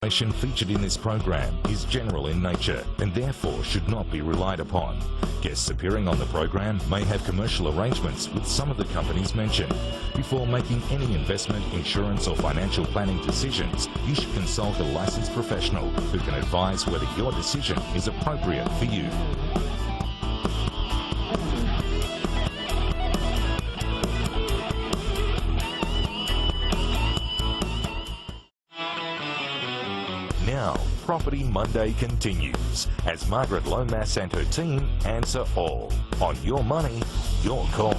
information featured in this program is general in nature and therefore should not be relied upon. Guests appearing on the program may have commercial arrangements with some of the companies mentioned. Before making any investment, insurance or financial planning decisions, you should consult a licensed professional who can advise whether your decision is appropriate for you. Now, Property Monday continues as Margaret Lomas and her team answer all on Your Money, Your Call.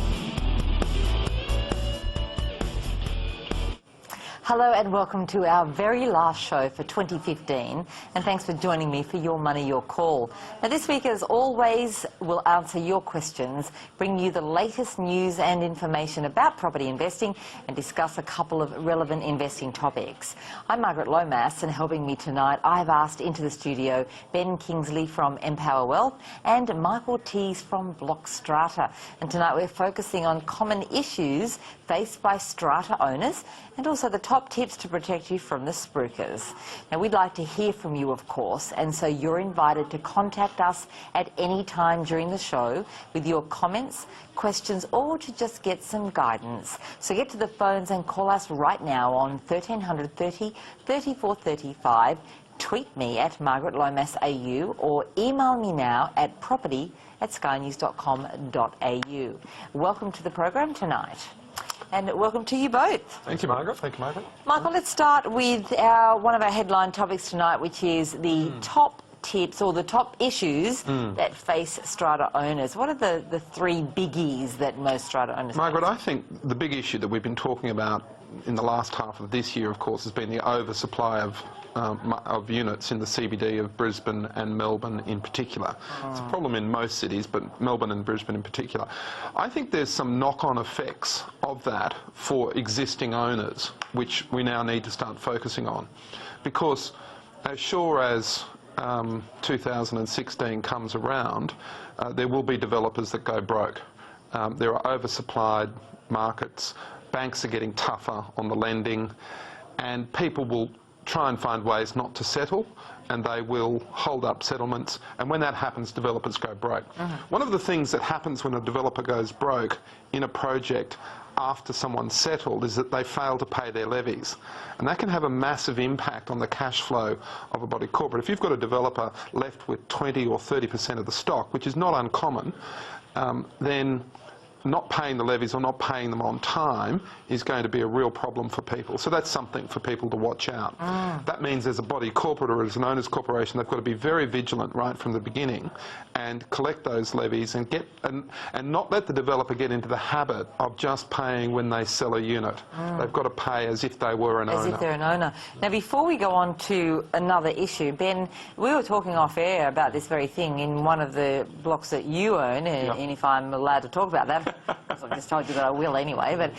Hello and welcome to our very last show for 2015, and thanks for joining me for Your Money, Your Call. Now this week, as always, we'll answer your questions, bring you the latest news and information about property investing and discuss a couple of relevant investing topics. I'm Margaret Lomas, and helping me tonight I've asked into the studio Ben Kingsley from Empower Wealth and Michael Tees from Block Strata. And tonight we're focusing on common issues faced by strata owners and also the top tips to protect you from the spruikers. Now we'd like to hear from you, of course, and so you're invited to contact us at any time during the show with your comments, questions, or to just get some guidance. So get to the phones and call us right now on 1300 30 34 35, tweet me at Margaret Lomas AU, or email me now at property@skynews.com.au. Welcome to the program tonight. And welcome to you both. Thank you, Margaret. Thank you, Margaret. Michael, let's start with one of our headline topics tonight, which is the top tips or the top issues that face strata owners. What are the three biggies that most strata owners Margaret, face? I think the big issue that we've been talking about in the last half of this year, of course, has been the oversupply of units in the CBD of Brisbane and Melbourne in particular. It's a problem in most cities, but Melbourne and Brisbane in particular. I think there's some knock-on effects of that for existing owners, which we now need to start focusing on. Because as sure as 2016 comes around, there will be developers that go broke. There are oversupplied markets, banks are getting tougher on the lending, and people will try and find ways not to settle, and they will hold up settlements, and when that happens, developers go broke. One of the things that happens when a developer goes broke in a project after someone's settled is that they fail to pay their levies, and that can have a massive impact on the cash flow of a body corporate. If you've got a developer left with 20 or 30% of the stock, which is not uncommon, then not paying the levies or not paying them on time is going to be a real problem for people. So that's something for people to watch out. That means as a body corporate or as an owner's corporation, they've got to be very vigilant right from the beginning and collect those levies and not let the developer get into the habit of just paying when they sell a unit. They've got to pay as if they were an owner. As if they're an owner. Now, before we go on to another issue, Ben, we were talking off air about this very thing in one of the blocks that you own, and if I'm allowed to talk about that, because I've just told you that I will anyway, but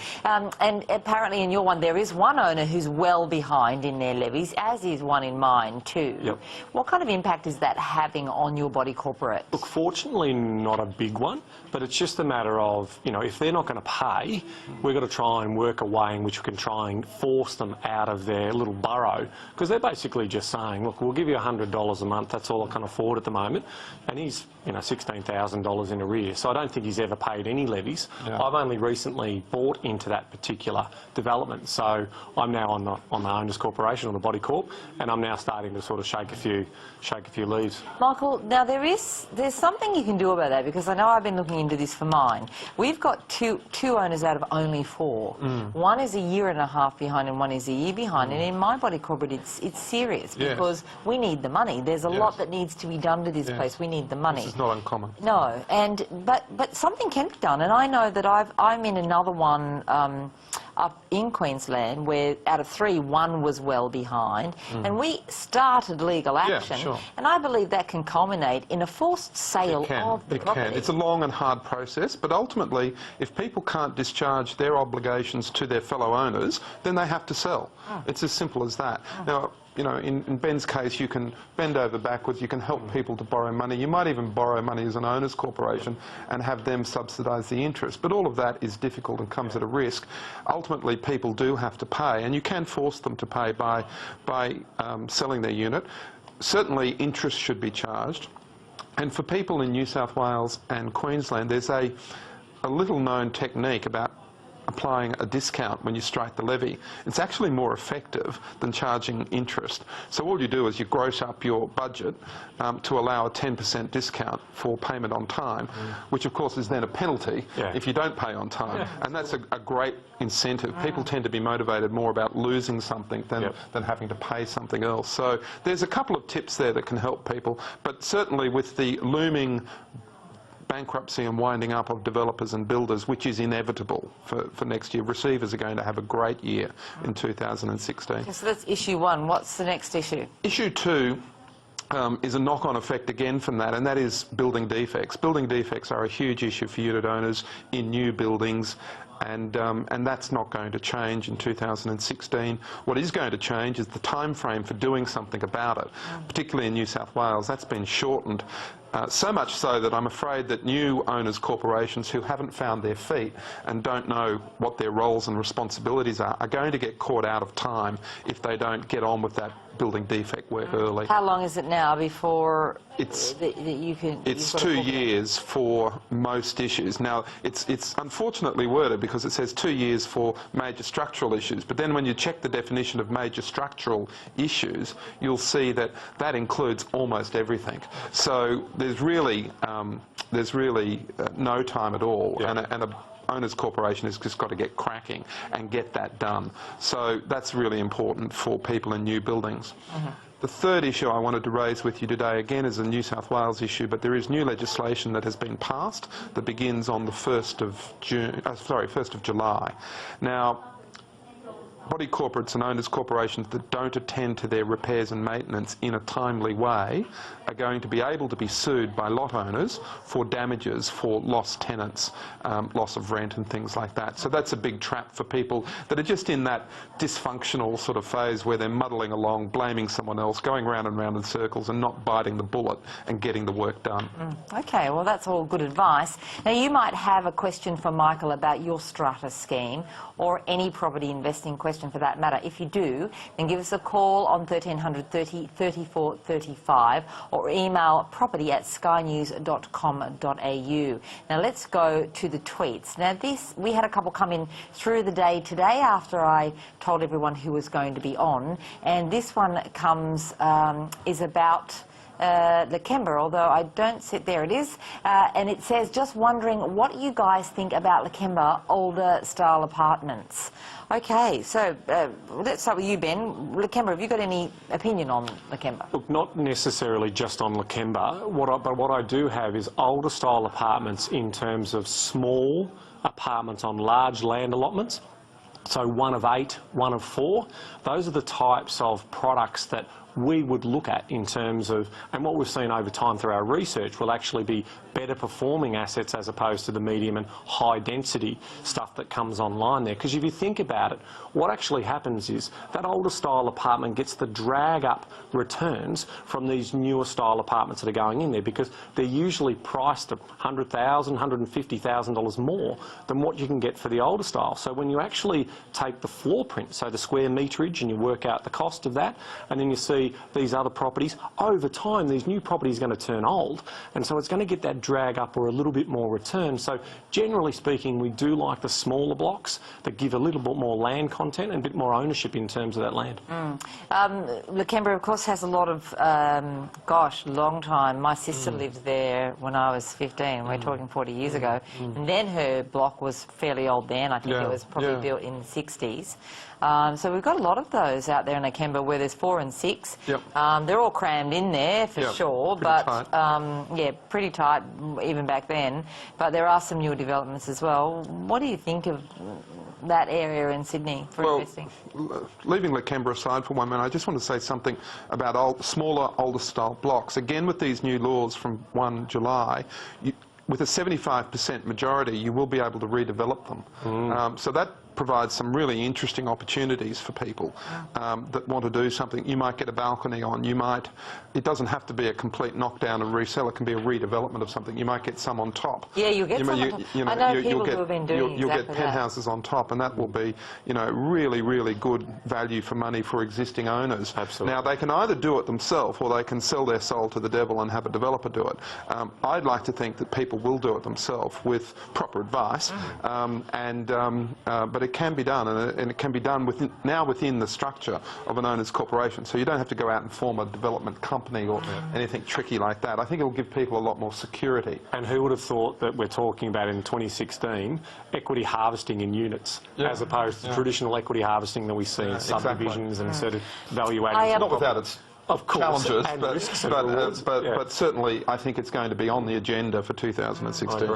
and apparently in your one there is one owner who's well behind in their levies, as is one in mine too. What kind of impact is that having on your body corporate? Look, fortunately not a big one, but it's just a matter of, you know, if they're not going to pay, we've got to try and work a way in which we can try and force them out of their little burrow, because they're basically just saying, look, we'll give you $100 a month, that's all I can afford at the moment, and he's, you know, $16,000 in arrears, so I don't think he's ever paid any levies. I've only recently bought into that particular development, so I'm now on the owner's corporation, on the body corp, and I'm now starting to sort of shake a few leaves. Michael, now there's something you can do about that, because I know I've been looking into this for mine. We've got two owners out of only four. One is a year and a half behind and one is a year behind, and in my body corporate it's serious because we need the money. There's a lot that needs to be done to this place. We need the money. This is not uncommon. No, and but something can be done, and I know that I'm in another one up in Queensland where out of three, one was well behind, and we started legal action, and I believe that can culminate in a forced sale of the property. It can. It's a long and hard process, but ultimately, if people can't discharge their obligations to their fellow owners, then they have to sell. It's as simple as that. Now, you know, in Ben's case, you can bend over backwards, you can help people to borrow money. You might even borrow money as an owners corporation and have them subsidise the interest. But all of that is difficult and comes at a risk. Ultimately, people do have to pay, and you can force them to pay by selling their unit. Certainly, interest should be charged. And for people in New South Wales and Queensland, there's a little-known technique about applying a discount when you strike the levy. It's actually more effective than charging interest. So all you do is you gross up your budget to allow a 10% discount for payment on time, which of course is then a penalty if you don't pay on time. And that's a great incentive. People tend to be motivated more about losing something than having to pay something else. So there's a couple of tips there that can help people, but certainly with the looming bankruptcy and winding up of developers and builders, which is inevitable for next year. Receivers are going to have a great year in 2016. Okay, so that's issue one. What's the next issue? Issue two is a knock-on effect again from that, and that is building defects. Building defects are a huge issue for unit owners in new buildings, and that's not going to change in 2016. What is going to change is the time frame for doing something about it, particularly in New South Wales. That's been shortened. So much so that I'm afraid that new owners corporations who haven't found their feet and don't know what their roles and responsibilities are going to get caught out of time if they don't get on with that building defect work early. How long is it now before you can... It's 2 years for most issues. Now, it's unfortunately worded because it says 2 years for major structural issues, but then when you check the definition of major structural issues, you'll see that that includes almost everything. So there's really no time at all, and a owners corporation has just got to get cracking and get that done. So that's really important for people in new buildings. The third issue I wanted to raise with you today, again, is a New South Wales issue, but there is new legislation that has been passed that begins on the 1st of July. Now, body corporates and owners corporations that don't attend to their repairs and maintenance in a timely way are going to be able to be sued by lot owners for damages for lost tenants, loss of rent and things like that. So that's a big trap for people that are just in that dysfunctional sort of phase where they're muddling along, blaming someone else, going round and round in circles and not biting the bullet and getting the work done. Okay, well that's all good advice. Now you might have a question for Michael about your Strata scheme or any property investing question for that matter. If you do, then give us a call on 1300 30 34 35 or email property@skynews.com.au. Now let's go to the tweets. Now we had a couple come in through the day today after I told everyone who was going to be on, and this one comes is about Lakemba, although I don't see it. There it is. And it says, just wondering what you guys think about Lakemba older style apartments. Okay, so let's start with you, Ben. Lakemba, have you got any opinion on Lakemba? Look, not necessarily just on Lakemba. But what I do have is older style apartments in terms of small apartments on large land allotments. So 1 of 8, 1 of 4. Those are the types of products that we would look at in terms of, and what we've seen over time through our research will actually be better performing assets as opposed to the medium and high density stuff that comes online there. Because if you think about it, what actually happens is that older style apartment gets the drag up returns from these newer style apartments that are going in there, because they're usually priced at $100,000, $150,000 more than what you can get for the older style. So when you actually take the floor print, so the square meterage, and you work out the cost of that, and then you see these other properties, over time these new properties are going to turn old, and so it's going to get that drag up or a little bit more return. So generally speaking, we do like the smaller blocks that give a little bit more land content and a bit more ownership in terms of that land. Lakemba, of course, has a lot of, gosh, long time. My sister lived there when I was 15. We're talking 40 years ago. And then her block was fairly old then. I think it was probably built in the 60s. So we've got a lot of those out there in Lakemba where there's 4 and 6. They're all crammed in there for sure, but yeah, pretty tight even back then. But there are some newer developments as well. What do you think of that area in Sydney for investing? Leaving Lakemba aside for 1 minute, I just want to say something about smaller, older style blocks. Again, with these new laws from 1 July, with a 75% majority, you will be able to redevelop them. So that provides some really interesting opportunities for people that want to do something. You might get a balcony on, it doesn't have to be a complete knockdown and resell, it can be a redevelopment of something. You might get some on top. Yeah, you get some on top. I know people who have been doing You'll exactly get penthouses on top, and that will be, really, really good value for money for existing owners. Absolutely. Now, they can either do it themselves or they can sell their soul to the devil and have a developer do it. I'd like to think that people will do it themselves with proper advice, but it can be done, and it can be done within the structure of an owner's corporation. So you don't have to go out and form a development company or anything tricky like that. I think it'll give people a lot more security. And who would have thought that we're talking about in 2016 equity harvesting in units as opposed to traditional equity harvesting that we see in subdivisions and sort of value-added. Not without its of course, challenges, and risks and rewards, but certainly I think it's going to be on the agenda for 2016.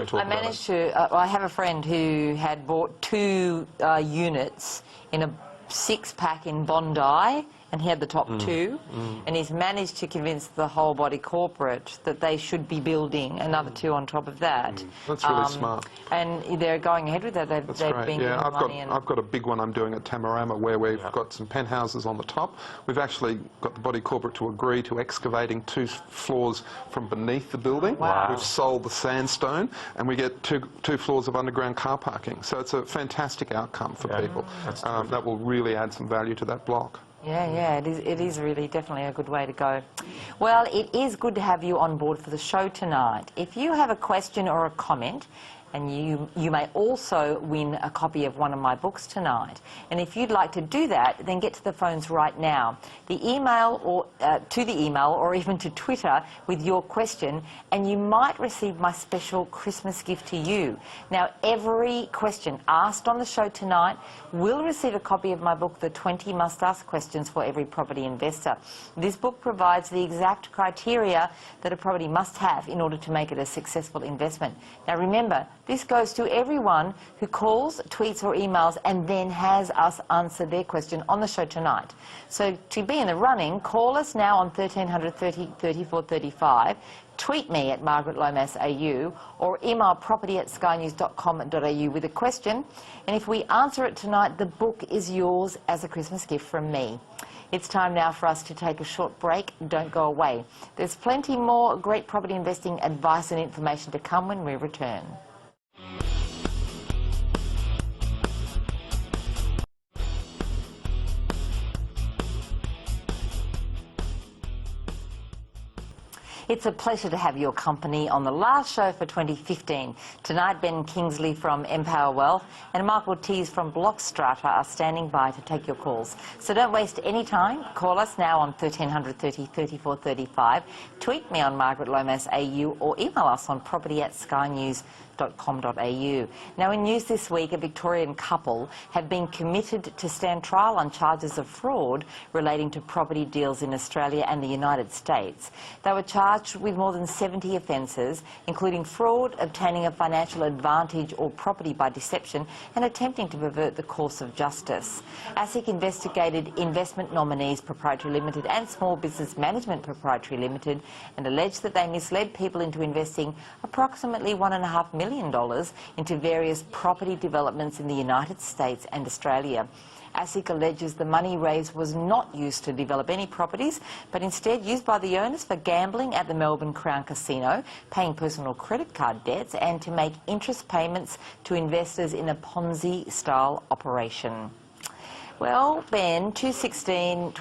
I have a friend who had bought 2 units in a 6-pack in Bondi, and he had the top 2, and he's managed to convince the whole body corporate that they should be building another 2 on top of that. That's really smart. And they're going ahead with that. They've been giving money. I've got a big one I'm doing at Tamarama where we've got some penthouses on the top. We've actually got the body corporate to agree to excavating 2 floors from beneath the building. Wow. We've sold the sandstone, and we get 2 floors of underground car parking. So it's a fantastic outcome for people. That will really add some value to that block. Yeah, it is really definitely a good way to go. Well, it is good to have you on board for the show tonight. If you have a question or a comment, and you may also win a copy of one of my books tonight. And if you'd like to do that, then get to the phones right now. The email or to the email or even to Twitter with your question, and you might receive my special Christmas gift to you. Now, every question asked on the show tonight will receive a copy of my book, The 20 Must-Ask Questions for Every Property Investor. This book provides the exact criteria that a property must have in order to make it a successful investment. Now, remember, this goes to everyone who calls, tweets or emails and then has us answer their question on the show tonight. So to be in the running, call us now on 1300 30 34 35, tweet me at Margaret Lomas AU, or email property@skynews.com.au with a question. And if we answer it tonight, the book is yours as a Christmas gift from me. It's time now for us to take a short break. Don't go away. There's plenty more great property investing advice and information to come when we return. It's a pleasure to have your company on the last show for 2015. Tonight, Ben Kingsley from Empower Wealth and Mark Ortiz from Strata are standing by to take your calls. So don't waste any time. Call us now on 1300 30 34 35. Tweet me on Margaret Lomas AU or email us on property@skynews.com.au. Now, in news this week, a Victorian couple have been committed to stand trial on charges of fraud relating to property deals in Australia and the United States. They were charged with more than 70 offences, including fraud, obtaining a financial advantage or property by deception, and attempting to pervert the course of justice. ASIC investigated Investment Nominees Proprietary Limited and Small Business Management Proprietary Limited and alleged that they misled people into investing approximately $1.5 million into various property developments in the United States and Australia. ASIC alleges the money raised was not used to develop any properties, but instead used by the owners for gambling at the Melbourne Crown Casino, paying personal credit card debts, and to make interest payments to investors in a Ponzi-style operation. Well, Ben, 2016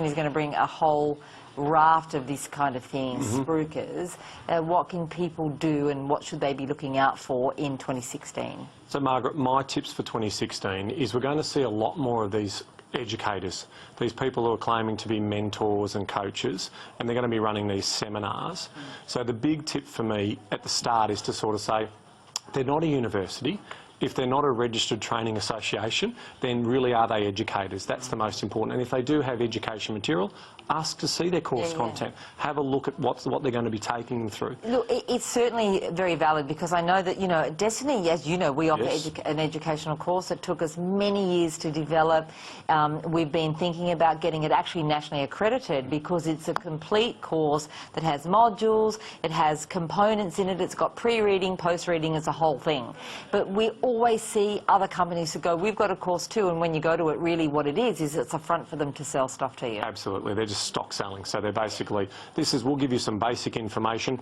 is going to bring a whole raft of this kind of thing, spruikers. What can people do and what should they be looking out for in 2016? So, Margaret, my tips for 2016 is we're going to see a lot more of these educators, these people who are claiming to be mentors and coaches, and they're going to be running these seminars. So the big tip for me at the start is to sort of say, they're not a university. If they're not a registered training association, then really are they educators? That's the most important. And if they do have education material, Ask to see their course content. Have a look at what they're going to be taking them through. Look, it's certainly very valid, because I know that, you know, Destiny, as you know, we offer an educational course. It took us many years to develop. We've been thinking about getting it actually nationally accredited, because it's a complete course that has modules, it has components in it, it's got pre-reading, post-reading, it's a whole thing. But we always see other companies who go, we've got a course too, and when you go to it, really what it is it's a front for them to sell stuff to you. Absolutely. They're just stock selling. So they're basically, we'll give you some basic information,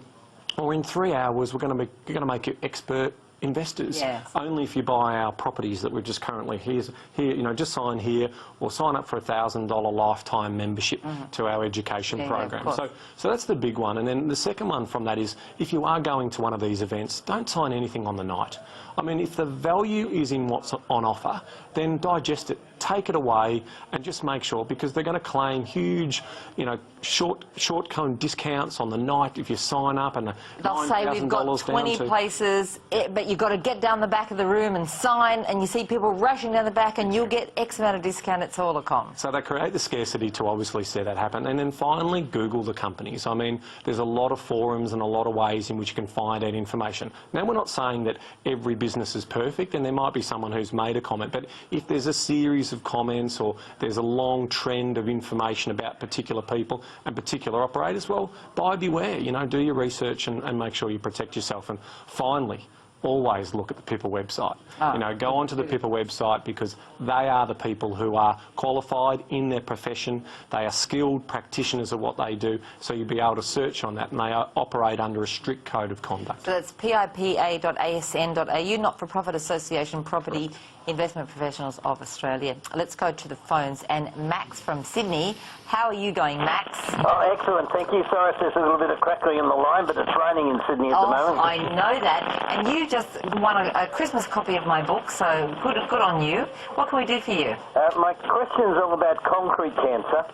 or in 3 hours we're going to make you expert investors. Yes. Only if you buy our properties that we've just currently here, you know, just sign here or sign up for a $1,000 lifetime membership to our education program. So that's the big one. And then the second one from that is, if you are going to one of these events, don't sign anything on the night. I mean, if the value is in what's on offer, then digest it, take it away, and just make sure, because they're going to claim huge, you know, short-term discounts on the night if you sign up, and they'll say we've got 20 places, but you've got to get down the back of the room and sign, and you see people rushing down the back, and you'll get X amount of discount. It's all a con. So they create the scarcity to obviously see that happen. And then finally, Google the companies. I mean, there's a lot of forums and a lot of ways in which you can find out information. Now, we're not saying that every business is perfect, and there might be someone who's made a comment, but if there's a series of comments, or there's a long trend of information about particular people and particular operators, well, buyer beware. You know, do your research and make sure you protect yourself. And finally, always look at the PIPA website. You know, go onto the PIPA website, because they are the people who are qualified in their profession. They are skilled practitioners of what they do, so you'll be able to search on that, and they operate under a strict code of conduct. So that's pipa.asn.au, Not-for-Profit Association Property Investment Professionals of Australia. Let's go to the phones, and Max from Sydney. How are you going, Max? Oh, excellent, thank you. Sorry if there's a little bit of crackling in the line, but it's raining in Sydney at the moment. I know that. And you just won a Christmas copy of my book, so good on you. What can we do for you? My question's all about concrete cancer.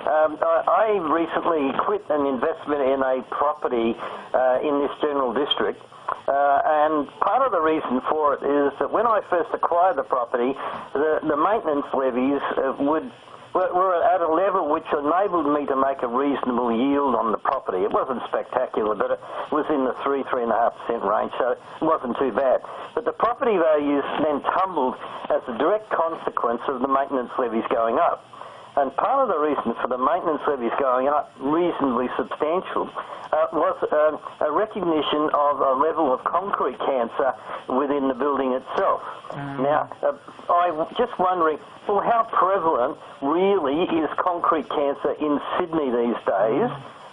I recently quit an investment in a property in this general district. And part of the reason for it is that when I first acquired the property, the maintenance levies were at a level which enabled me to make a reasonable yield on the property. It wasn't spectacular, but it was in the 3–3.5% range, so it wasn't too bad. But the property values then tumbled as a direct consequence of the maintenance levies going up. And part of the reason for the maintenance levies going up reasonably substantial was a recognition of a level of concrete cancer within the building itself. Now, I'm just wondering, well, how prevalent really is concrete cancer in Sydney these days?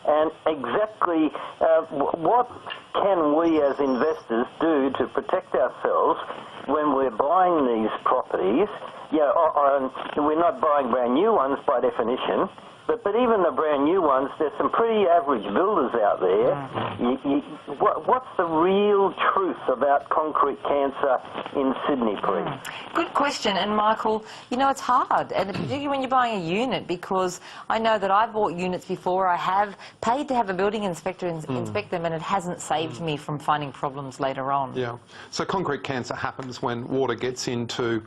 And exactly what can we as investors do to protect ourselves when we're buying these properties? Yeah, we're not buying brand new ones by definition, but even the brand new ones, there's some pretty average builders out there. What's the real truth about concrete cancer in Sydney, please? Good question. And Michael, you know, it's hard, and particularly when you're buying a unit, because I know that I've bought units before. I have paid to have a building inspector inspect them, and it hasn't saved me from finding problems later on. Yeah. So concrete cancer happens when water gets into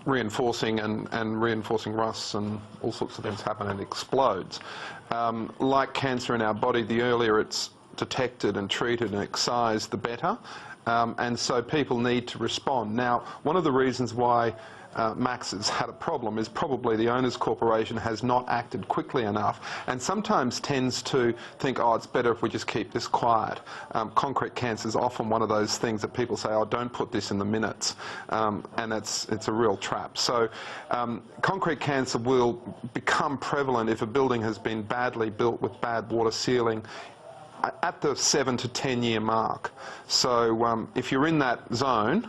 reinforcing and reinforcing rusts, and all sorts of things happen, and explodes. Like cancer in our body, the earlier it's detected and treated and excised, the better. And so people need to respond. Now, one of the reasons why Max has had a problem is probably the owner's corporation has not acted quickly enough, and sometimes tends to think, oh, it's better if we just keep this quiet. Concrete cancer is often one of those things that people say, oh, don't put this in the minutes, and it's a real trap. So concrete cancer will become prevalent if a building has been badly built with bad water sealing at the 7 to 10 year mark. So if you're in that zone,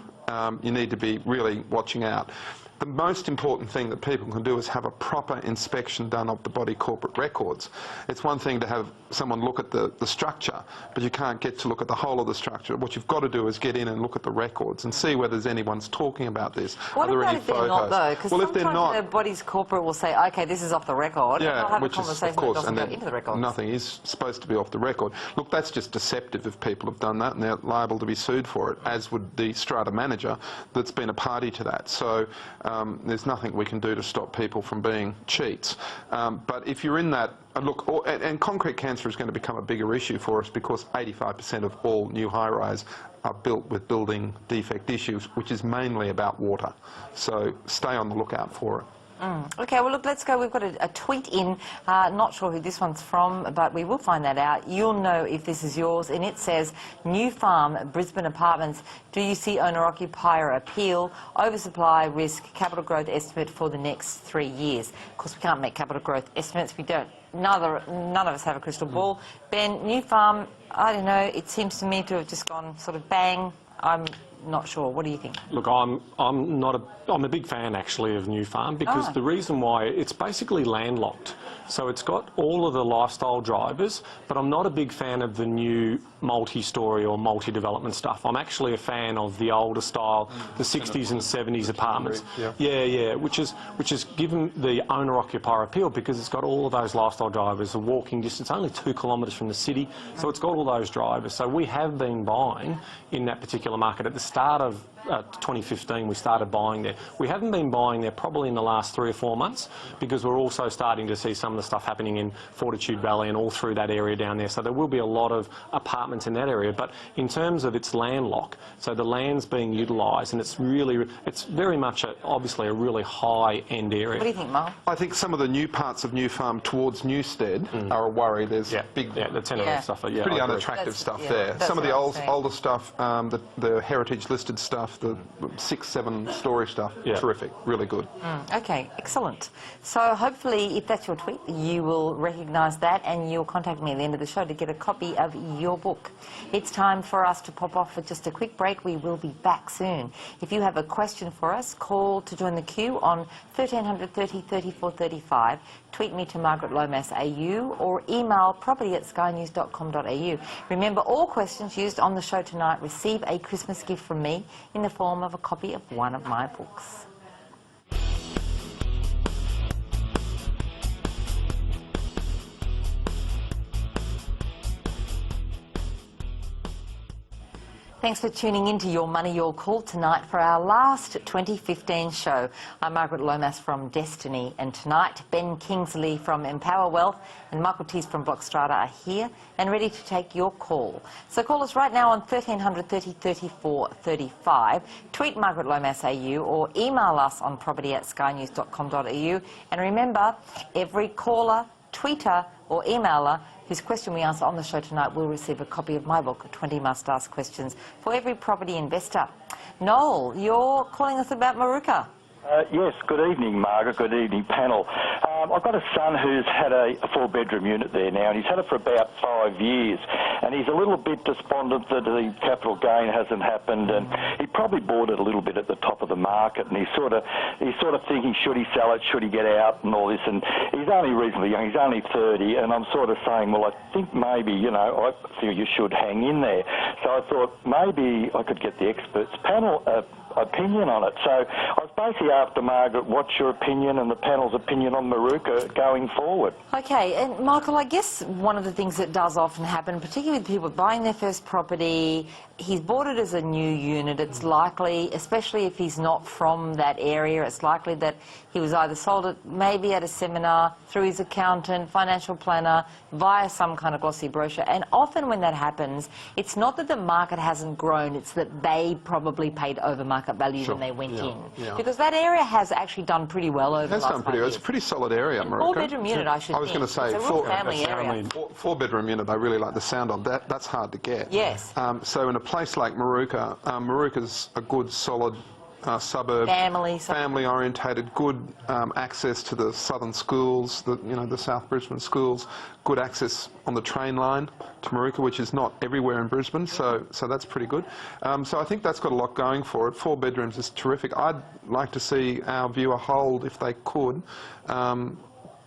you need to be really watching out. The most important thing that people can do is have a proper inspection done of the body corporate records. It's one thing to have someone look at the structure, but you can't get to look at the whole of the structure. What you've got to do is get in and look at the records and see whether anyone's talking about this. What about if they're not, though? Because well, if they're not, the body's corporate will say, okay, this is off the record, and they'll have a conversation that doesn't go into the records. Nothing is supposed to be off the record. Look, that's just deceptive if people have done that, and they're liable to be sued for it, as would the strata manager that's been a party to that. So There's nothing we can do to stop people from being cheats. But if you're in that, and concrete cancer is going to become a bigger issue for us because 85% of all new high-rise are built with building defect issues, which is mainly about water. So stay on the lookout for it. Okay, well, look, let's go. We've got a tweet in. Not sure who this one's from, but we will find that out. You'll know if this is yours. And it says, New Farm, Brisbane Apartments. Do you see owner-occupier appeal, oversupply risk, capital growth estimate for the next 3 years? Of course, we can't make capital growth estimates. We don't. None of us have a crystal ball. Ben, New Farm, I don't know. It seems to me to have just gone sort of bang. I'm not sure. What do you think? Look, I'm a big fan actually of New Farm because the reason why it's basically landlocked. So it's got all of the lifestyle drivers, but I'm not a big fan of the new multi-storey or multi-development stuff. I'm actually a fan of the older style, the 60s and 70s apartments. Yeah, which is given the owner-occupier appeal because it's got all of those lifestyle drivers, the walking distance, only 2 kilometres from the city, so it's got all those drivers. So we have been buying in that particular market. At the start of 2015 we started buying there. We haven't been buying there probably in the last 3 or 4 months because we're also starting to see some of the stuff happening in Fortitude Valley and all through that area down there. So there will be a lot of apartments in that area. But in terms of its landlock, so the land's being utilised and it's very much obviously a really high-end area. What do you think, Mark? I think some of the new parts of New Farm towards Newstead are a worry. There's big, the Tenant stuff. pretty unattractive stuff there. Some of the older stuff, the heritage listed stuff, the 6-7 story stuff, terrific, really good. Okay, excellent. So hopefully, if that's your tweet, you will recognise that and you'll contact me at the end of the show to get a copy of your book. It's time for us to pop off for just a quick break. We will be back soon. If you have a question for us, call to join the queue on 1300 30 34 35. Tweet me to Margaret Lomas AU or email property@skynews.com.au. Remember, all questions used on the show tonight receive a Christmas gift from me in the form of a copy of one of my books. Thanks for tuning in to Your Money, Your Call tonight for our last 2015 show. I'm Margaret Lomas from Destiny, and tonight Ben Kingsley from Empower Wealth and Michael Tees from Block Strata are here and ready to take your call. So call us right now on 1300 30 34 35, tweet Margaret Lomas AU or email us on property@skynews.com.au. And remember, every caller, tweeter or emailer whose question we answer on the show tonight will receive a copy of my book, 20 Must Ask Questions for Every Property Investor. Noel, you're calling us about Marooka. Yes, good evening, Margaret. Good evening, panel. I've got a son who's had a 4-bedroom unit there now, and he's had it for about 5 years, and he's a little bit despondent that the capital gain hasn't happened, and he probably bought it a little bit at the top of the market, and he's sort of thinking, should he sell it, should he get out, and all this, and he's only reasonably young, he's only 30, and I'm sort of saying, well, I think maybe, I feel you should hang in there. So I thought maybe I could get the experts panel opinion on it. So I was basically after, Margaret, what's your opinion and the panel's opinion on Marooka going forward? Okay, and Michael, I guess one of the things that does often happen, particularly with people buying their first property, he's bought it as a new unit. It's likely, especially if he's not from that area, it's likely that he was either sold it maybe at a seminar, through his accountant, financial planner, via some kind of glossy brochure. And often when that happens, it's not that the market hasn't grown, it's that they probably paid over market value when they went in. Because that area has actually done pretty well over the last 5 years. It's a pretty solid area, Marooka. 4-bedroom unit, I should think. I was going to say, it's a real family area. 4-bedroom unit, I really like the sound of that. That's hard to get. Yes. So in a place like Marooka, Marooka's a good, solid suburb, family-orientated, good access to the southern schools, the South Brisbane schools, good access on the train line to Marooka, which is not everywhere in Brisbane, so that's pretty good. So I think that's got a lot going for it. 4 bedrooms is terrific. I'd like to see our viewer hold, if they could,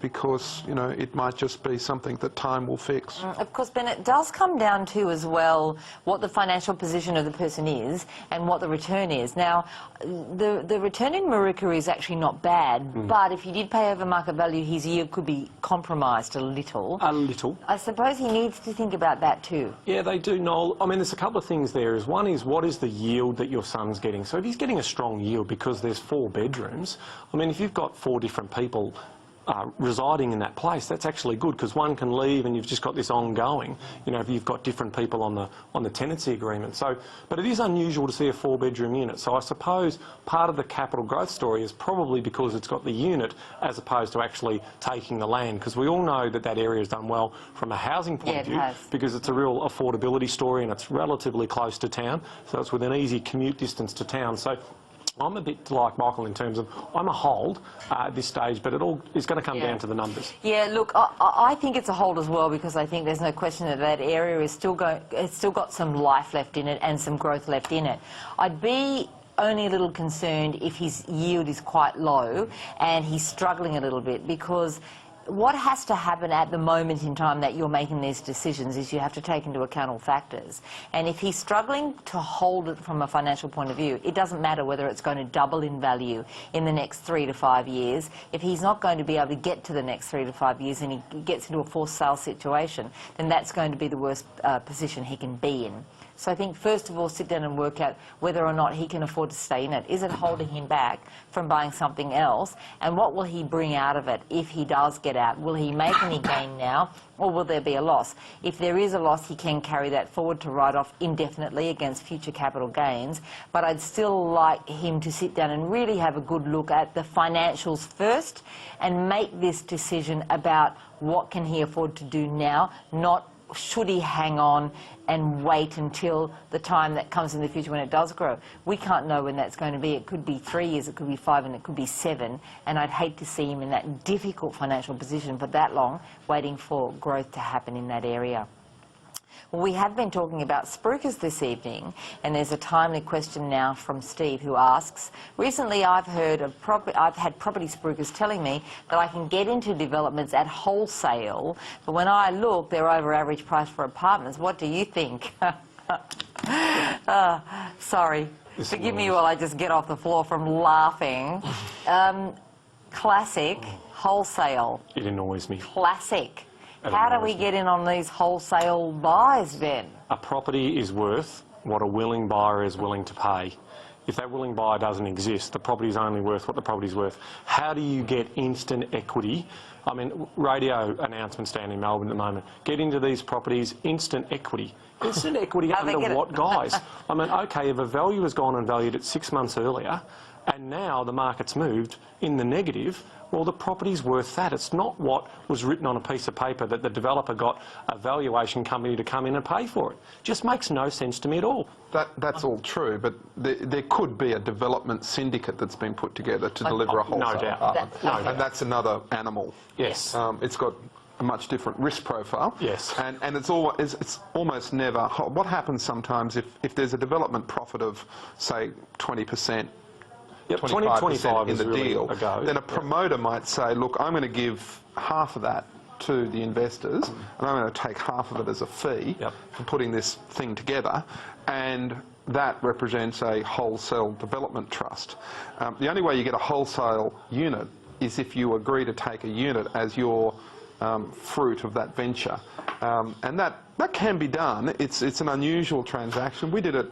because, you know, it might just be something that time will fix. Of course, Ben, it does come down to as well what the financial position of the person is and what the return is. Now, the return in Marooka is actually not bad, but if you did pay over market value, his yield could be compromised a little. A little. I suppose he needs to think about that too. Yeah, they do, Noel. I mean, there's a couple of things there. One is, what is the yield that your son's getting? So if he's getting a strong yield because there's 4 bedrooms, I mean, if you've got 4 different people residing in that place, that's actually good, because one can leave and you've just got this ongoing, you know, if you've got different people on the tenancy agreement. So, but it is unusual to see a 4-bedroom unit. So I suppose part of the capital growth story is probably because it's got the unit as opposed to actually taking the land, because we all know that that area has done well from a housing point of view, because it's a real affordability story and it's relatively close to town, so it's within easy commute distance to town. So I'm a bit like Michael in terms of I'm a hold at this stage, but it all is going to come down to the numbers. Yeah, look, I think it's a hold as well, because I think there's no question that that area is it's still got some life left in it and some growth left in it. I'd be only a little concerned if his yield is quite low and he's struggling a little bit, because what has to happen at the moment in time that you're making these decisions is you have to take into account all factors. And if he's struggling to hold it from a financial point of view, it doesn't matter whether it's going to double in value in the next 3 to 5 years. If he's not going to be able to get to the next 3 to 5 years and he gets into a forced sale situation, then that's going to be the worst position he can be in. So I think, first of all, sit down and work out whether or not he can afford to stay in it. Is it holding him back from buying something else? And what will he bring out of it if he does get out? Will he make any gain now, or will there be a loss? If there is a loss, he can carry that forward to write off indefinitely against future capital gains. But I'd still like him to sit down and really have a good look at the financials first and make this decision about what can he afford to do now, not should he hang on and wait until the time that comes in the future when it does grow. We can't know when that's going to be. It could be 3 years, it could be 5, and it could be 7. And I'd hate to see him in that difficult financial position for that long, waiting for growth to happen in that area. Well, we have been talking about spruikers this evening, and there's a timely question now from Steve, who asks, recently I've had property spruikers telling me that I can get into developments at wholesale, but when I look, they're over average price for apartments. What do you think? Sorry. Forgive me while I just get off the floor from laughing. Classic wholesale. It annoys me. Classic. How do we get in on these wholesale buys, Ben? A property is worth what a willing buyer is willing to pay. If that willing buyer doesn't exist, the property is only worth what the property's worth. How do you get instant equity? I mean, radio announcements down in Melbourne at the moment. Get into these properties, instant equity. Instant equity under what guise? I mean, OK, if a value has gone and valued it 6 months earlier, and now the market's moved in the negative, well, the property's worth that. It's not what was written on a piece of paper that the developer got a valuation company to come in and pay for it. Just makes no sense to me at all. That's all true, but there could be a development syndicate that's been put together to deliver a wholesale apartment. And that's another animal. Yes. It's got a much different risk profile. Yes. And it's almost never... What happens sometimes if there's a development profit of, say, 20%, 25% in the deal, then a promoter might say, look, I'm going to give half of that to the investors, and I'm going to take half of it as a fee for putting this thing together, and that represents a wholesale development trust. The only way you get a wholesale unit is if you agree to take a unit as your fruit of that venture. And that can be done. It's an unusual transaction. We did it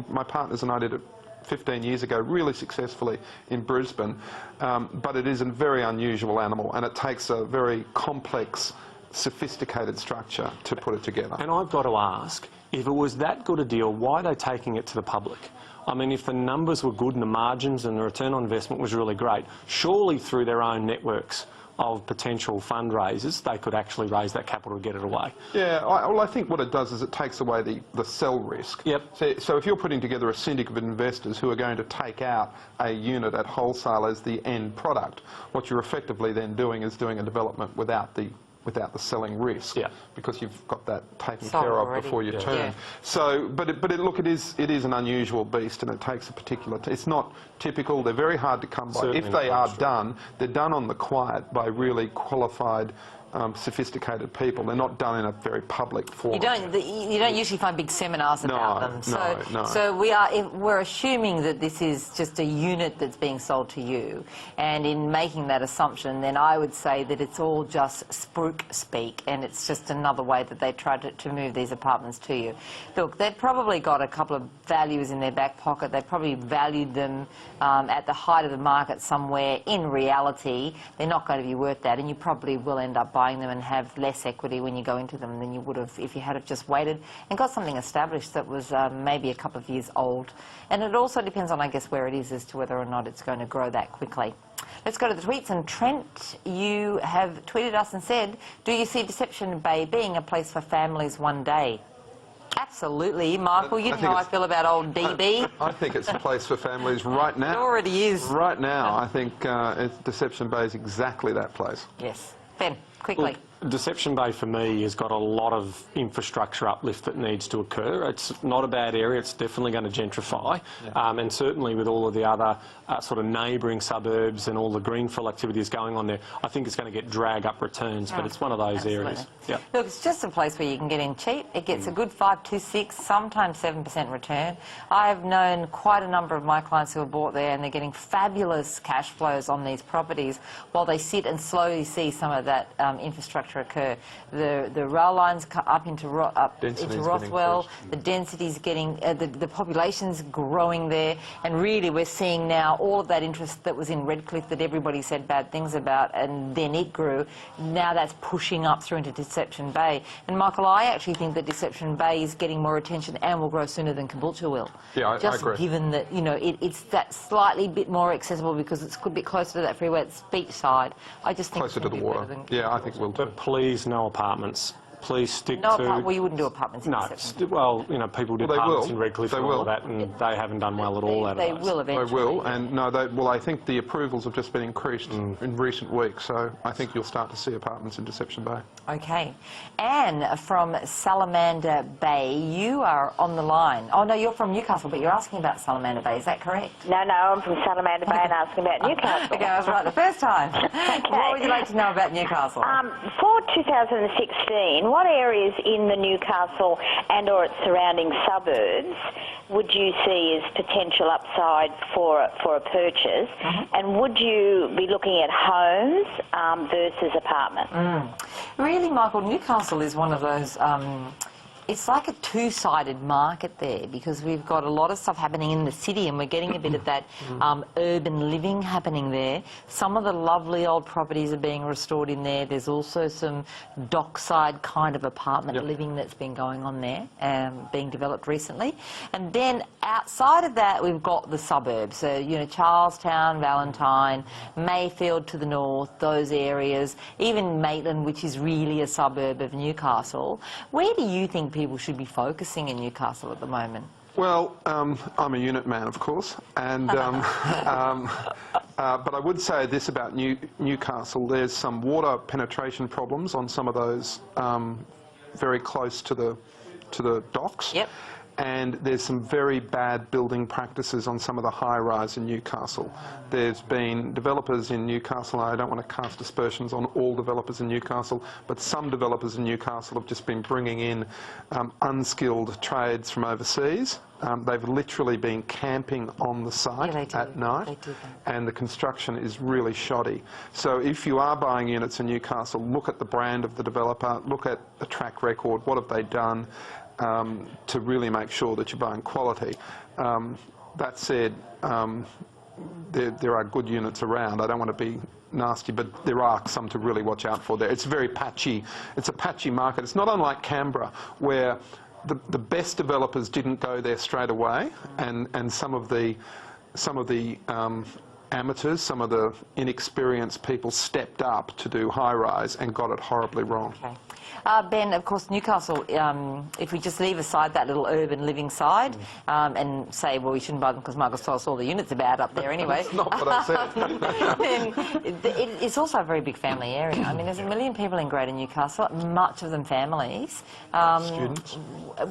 my partners and I did it 15 years ago, really successfully in Brisbane, but it is a very unusual animal, and it takes a very complex, sophisticated structure to put it together. And I've got to ask, if it was that good a deal, why are they taking it to the public? I mean, if the numbers were good and the margins and the return on investment was really great, surely through their own networks of potential fundraisers, they could actually raise that capital to get it away. Yeah, well, I think what it does is it takes away the sell risk. Yep. So if you're putting together a syndicate of investors who are going to take out a unit at wholesale as the end product, what you're effectively then doing is doing a development without the without the selling risk, Yeah. because you've got that taken Sold care of already. before you Yeah. turn. Yeah. So, look, it is an unusual beast, and it takes a particular. It's not typical. They're very hard to come by. Certainly If not they are mainstream. done, they're done on the quiet by really qualified, sophisticated people. They're not done in a very public forum. You don't usually find big seminars about No, them. no. So we're assuming that this is just a unit that's being sold to you, and in making that assumption, then I would say that it's all just spruik speak, and it's just another way that they try to move these apartments to you. Look, they've probably got a couple of values in their back pocket. They probably valued them at the height of the market somewhere. In reality, they're not going to be worth that, and you probably will end up buying them and have less equity when you go into them than you would have if you had have just waited and got something established that was maybe a couple of years old. And it also depends on, I guess, where it is as to whether or not it's going to grow that quickly. Let's go to the tweets. And Trent, you have tweeted us and said, do you see Deception Bay being a place for families one day? Absolutely. Michael, you know how I feel about old DB. I think it's a place for families right now. It already is. Right now, I think Deception Bay is exactly that place. Yes. Ben, quickly. Look, Deception Bay for me has got a lot of infrastructure uplift that needs to occur. It's not a bad area, it's definitely going to gentrify, and certainly with all of the other sort of neighbouring suburbs and all the greenfield activities going on there, I think it's going to get drag up returns, but it's one of those areas. Yeah. Look, it's just a place where you can get in cheap. It gets a good 5 to 6, sometimes 7% return. I've known quite a number of my clients who have bought there, and they're getting fabulous cash flows on these properties while they sit and slowly see some of that infrastructure occur. The rail lines up into Rothwell, the density's getting, the population's growing there, and really we're seeing now all of that interest that was in Redcliffe that everybody said bad things about, and then it grew. Now that's pushing up through into Deception Bay. And Michael, I actually think that Deception Bay is getting more attention and will grow sooner than Caboolture will. Yeah, I Just agree. given that, you know, it's that slightly bit more accessible because it's a bit closer to that freeway, it's beachside. I just think Closer it's to gonna the be water. better than Yeah, I think we'll do. But please, no apartments. Please stick No, to... well, you wouldn't do apartments in No, Deception. well, you know, people did Well, they apartments will. in Redcliffe They and all will. of that, and they haven't done well at all out of They those. will They eventually. will, and no, I think the approvals have just been increased in recent weeks, so I think you'll start to see apartments in Deception Bay. Okay. Anne from Salamander Bay, you are on the line. Oh, no, you're from Newcastle, but you're asking about Salamander Bay, is that correct? No, I'm from Salamander Bay and asking about Newcastle. Okay, I was right the first time. What would you like to know about Newcastle? For 2016, what areas in the Newcastle and or its surrounding suburbs would you see as potential upside for a purchase? And would you be looking at homes versus apartments? Really, Michael, Newcastle is one of those... it's like a two-sided market there because we've got a lot of stuff happening in the city and we're getting a bit of that urban living happening there. Some of the lovely old properties are being restored in there. There's also some dockside kind of apartment living that's been going on there, being developed recently. And then outside of that, we've got the suburbs. So, you know, Charlestown, Valentine, Mayfield to the north, those areas, even Maitland, which is really a suburb of Newcastle. Where do you think people should be focusing in Newcastle at the moment? Well, I'm a unit man, of course, and but I would say this about Newcastle: there's some water penetration problems on some of those very close to the docks. Yep. And there's some very bad building practices on some of the high-rise in Newcastle. There's been developers in Newcastle, I don't want to cast aspersions on all developers in Newcastle, but some developers in Newcastle have just been bringing in unskilled trades from overseas. They've literally been camping on the site at night, They do and the construction is really shoddy. So if you are buying units in Newcastle, look at the brand of the developer, look at the track record, what have they done, to really make sure that you're buying quality. That said, there are good units around. I don't want to be nasty, but there are some to really watch out for there. It's very patchy. It's a patchy market. It's not unlike Canberra, where the best developers didn't go there straight away, and some of the amateurs, some of the inexperienced people stepped up to do high-rise and got it horribly wrong. Okay. Ben, of course, Newcastle, if we just leave aside that little urban living side and say, well, we shouldn't buy them because Marcus told us all the units are bad up there anyway. That's not what I said. Then it's also a very big family area. I mean, there's 1 million people in Greater Newcastle, much of them families. Students.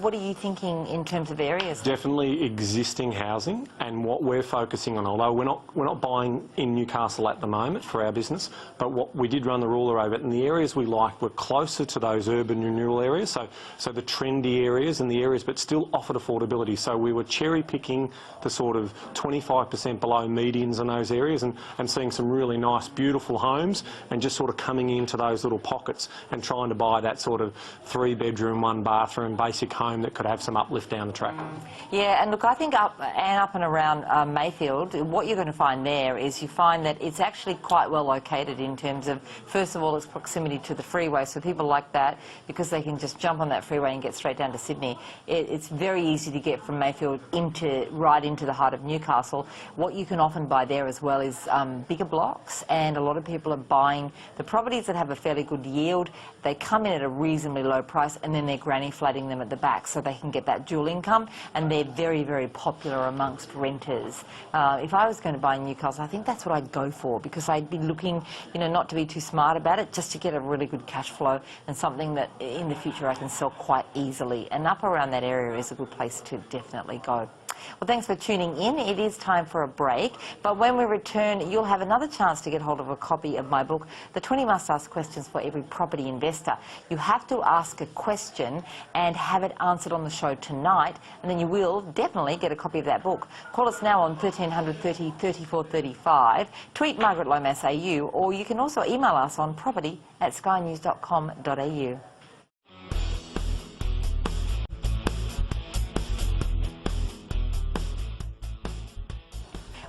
What are you thinking in terms of areas? Definitely existing housing, and what we're focusing on, although we're not buying in Newcastle at the moment for our business, but what we did run the ruler over it, and the areas we liked were closer to those urban renewal areas, so the trendy areas and the areas, but still offered affordability. So we were cherry picking the sort of 25% below medians in those areas, and seeing some really nice, beautiful homes, and just sort of coming into those little pockets and trying to buy that sort of 3-bedroom, 1-bathroom basic home that could have some uplift down the track. Yeah, and look, I think up and around Mayfield, what you're going to find there is you find that it's actually quite well located in terms of, first of all, its proximity to the freeway. So people like that because they can just jump on that freeway and get straight down to Sydney. It's very easy to get from Mayfield right into the heart of Newcastle. What you can often buy there as well is bigger blocks, and a lot of people are buying the properties that have a fairly good yield. They come in at a reasonably low price, and then they're granny flatting them at the back so they can get that dual income, and they're very, very popular amongst renters. If I was going to buy in Newcastle, I think that's what I'd go for, because I'd be looking, you know, not to be too smart about it, just to get a really good cash flow and something that in the future I can sell quite easily. And up around that area is a good place to definitely go. Well, thanks for tuning in. It is time for a break, but when we return, you'll have another chance to get hold of a copy of my book, The 20 Must-Ask Questions for Every Property Investor. You have to ask a question and have it answered on the show tonight, and then you will definitely get a copy of that book. Call us now on 1300 30 34 35, tweet Margaret Lomas AU, or you can also email us on property@skynews.com.au.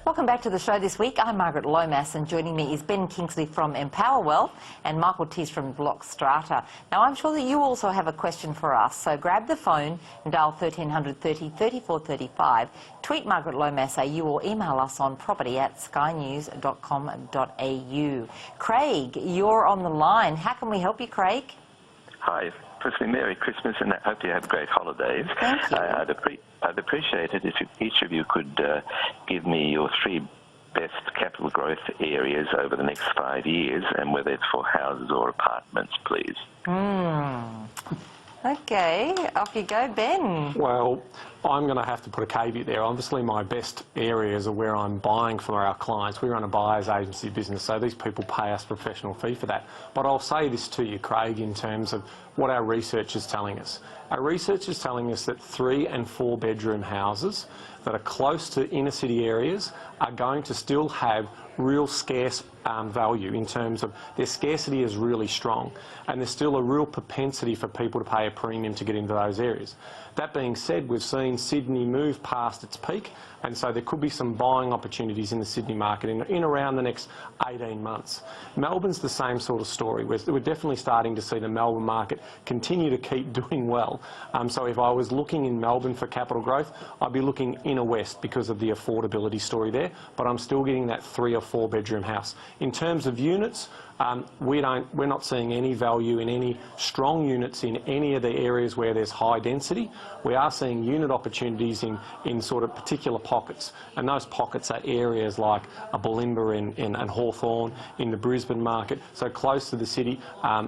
Welcome back to the show this week. I'm Margaret Lomas, and joining me is Ben Kingsley from Empower Wealth and Michael Tees from Block Strata. Now, I'm sure that you also have a question for us, so grab the phone and dial 1300 30 34 35, tweet Margaret Lomas AU, or email us on property@skynews.com.au. Craig, you're on the line. How can we help you, Craig? Hi. Firstly, Merry Christmas, and I hope you have great holidays. Thank you. I'd appreciate it if each of you could give me your 3 best capital growth areas over the next 5 years, and whether it's for houses or apartments, please. Okay, off you go, Ben. Well, I'm going to have to put a caveat there. Obviously, my best areas are where I'm buying for our clients. We run a buyer's agency business, so these people pay us a professional fee for that. But I'll say this to you, Craig, in terms of what our research is telling us. Our research is telling us that 3- and 4-bedroom houses that are close to inner city areas are going to still have real scarce value, in terms of their scarcity is really strong, and there's still a real propensity for people to pay a premium to get into those areas. That being said, we've seen Sydney move past its peak, and so there could be some buying opportunities in the Sydney market in around the next 18 months. Melbourne's the same sort of story. We're definitely starting to see the Melbourne market continue to keep doing well. So if I was looking in Melbourne for capital growth, I'd be looking inner west because of the affordability story there, but I'm still getting that 3- or 4-bedroom house. In terms of units, we're not seeing any value in any strong units in any of the areas where there's high density. We are seeing unit opportunities in sort of particular pockets, and those pockets are areas like a Bulimba and Hawthorn, in the Brisbane market, so close to the city,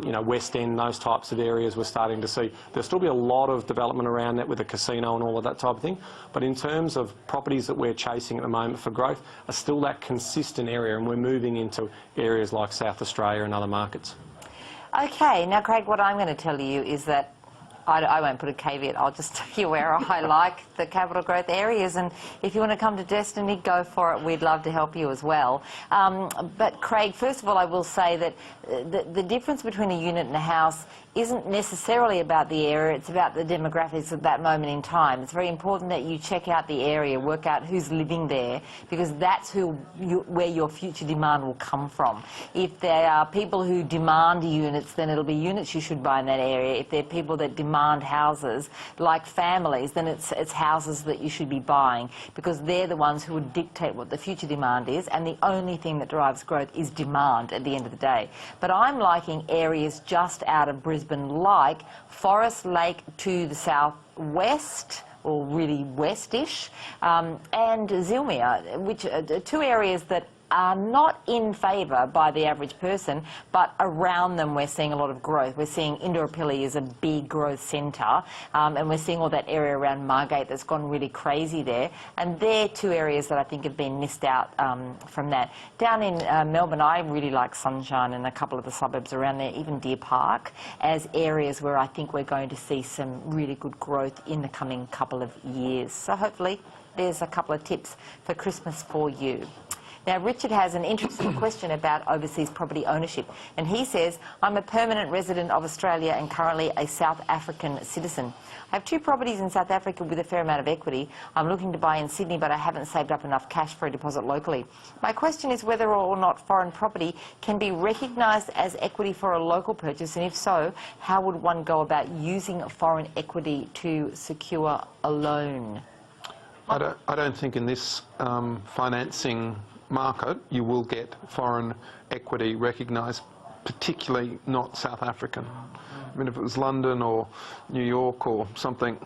you know, West End, those types of areas we're starting to see. There'll still be a lot of development around that with a casino and all of that type of thing, but in terms of properties that we're chasing at the moment for growth are still that consistent area, and we're moving into areas like South Australia and other markets. Okay, now Craig, what I'm going to tell you is that I won't put a caveat, I'll just tell you where I like the capital growth areas, and if you want to come to Destiny, go for it. We'd love to help you as well. But Craig, first of all, I will say that the difference between a unit and a house isn't necessarily about the area, it's about the demographics at that moment in time. It's very important that you check out the area, work out who's living there, because that's where your future demand will come from. If there are people who demand units, then it'll be units you should buy in that area. If there are people that demand houses, like families, then it's houses that you should be buying, because they're the ones who would dictate what the future demand is, and the only thing that drives growth is demand at the end of the day. But I'm liking areas just out of Brisbane Brisbane, like Forest Lake to the southwest, or really westish, and Zilmere, which are two areas that are not in favour by the average person, but around them we're seeing a lot of growth. We're seeing Indooroopilly is a big growth centre, and we're seeing all that area around Margate that's gone really crazy there. And they're two areas that I think have been missed out from that. Down in Melbourne, I really like Sunshine and a couple of the suburbs around there, even Deer Park, as areas where I think we're going to see some really good growth in the coming couple of years. So hopefully there's a couple of tips for Christmas for you. Now, Richard has an interesting question about overseas property ownership, and he says, I'm a permanent resident of Australia and currently a South African citizen. I have 2 properties in South Africa with a fair amount of equity. I'm looking to buy in Sydney, but I haven't saved up enough cash for a deposit locally. My question is whether or not foreign property can be recognised as equity for a local purchase, and if so, how would one go about using foreign equity to secure a loan? I don't think in this financing market you will get foreign equity recognised, particularly not South African. I mean, if it was London or New York or something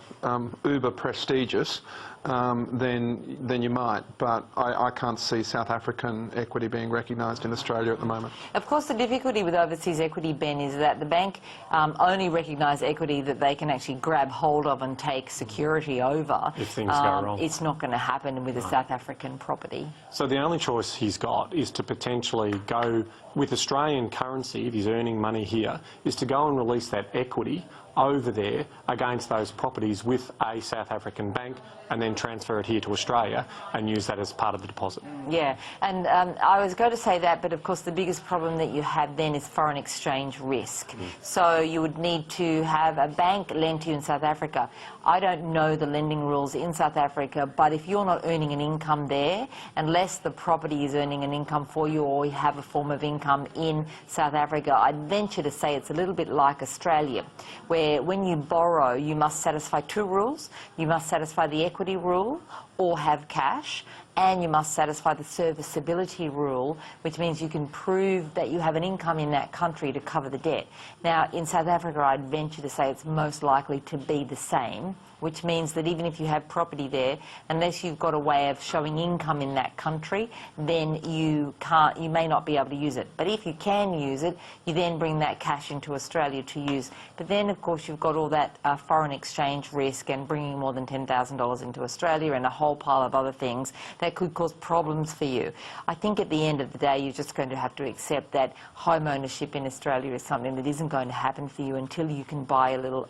uber prestigious, then you might. But I can't see South African equity being recognised in Australia at the moment. Of course, the difficulty with overseas equity, Ben, is that the bank only recognise equity that they can actually grab hold of and take security over. If things go wrong. It's not going to happen with a South African property. So the only choice he's got is to potentially go with Australian currency, if he's earning money here, is to go and release that equity over there against those properties with a South African bank and then transfer it here to Australia and use that as part of the deposit. Yeah, and I was going to say that, but of course the biggest problem that you have then is foreign exchange risk. So you would need to have a bank lend to you in South Africa. I don't know the lending rules in South Africa, but if you're not earning an income there, unless the property is earning an income for you or you have a form of income in South Africa, I'd venture to say it's a little bit like Australia, where when you borrow, you must satisfy 2 rules. You must satisfy the equity rule or have cash, and you must satisfy the serviceability rule, which means you can prove that you have an income in that country to cover the debt. Now, in South Africa, I'd venture to say it's most likely to be the same, which means that even if you have property there, unless you've got a way of showing income in that country, then you may not be able to use it. But if you can use it, you then bring that cash into Australia to use. But then, of course, you've got all that foreign exchange risk and bringing more than $10,000 into Australia and a whole pile of other things that could cause problems for you. I think at the end of the day, you're just going to have to accept that home ownership in Australia is something that isn't going to happen for you until you can buy a little,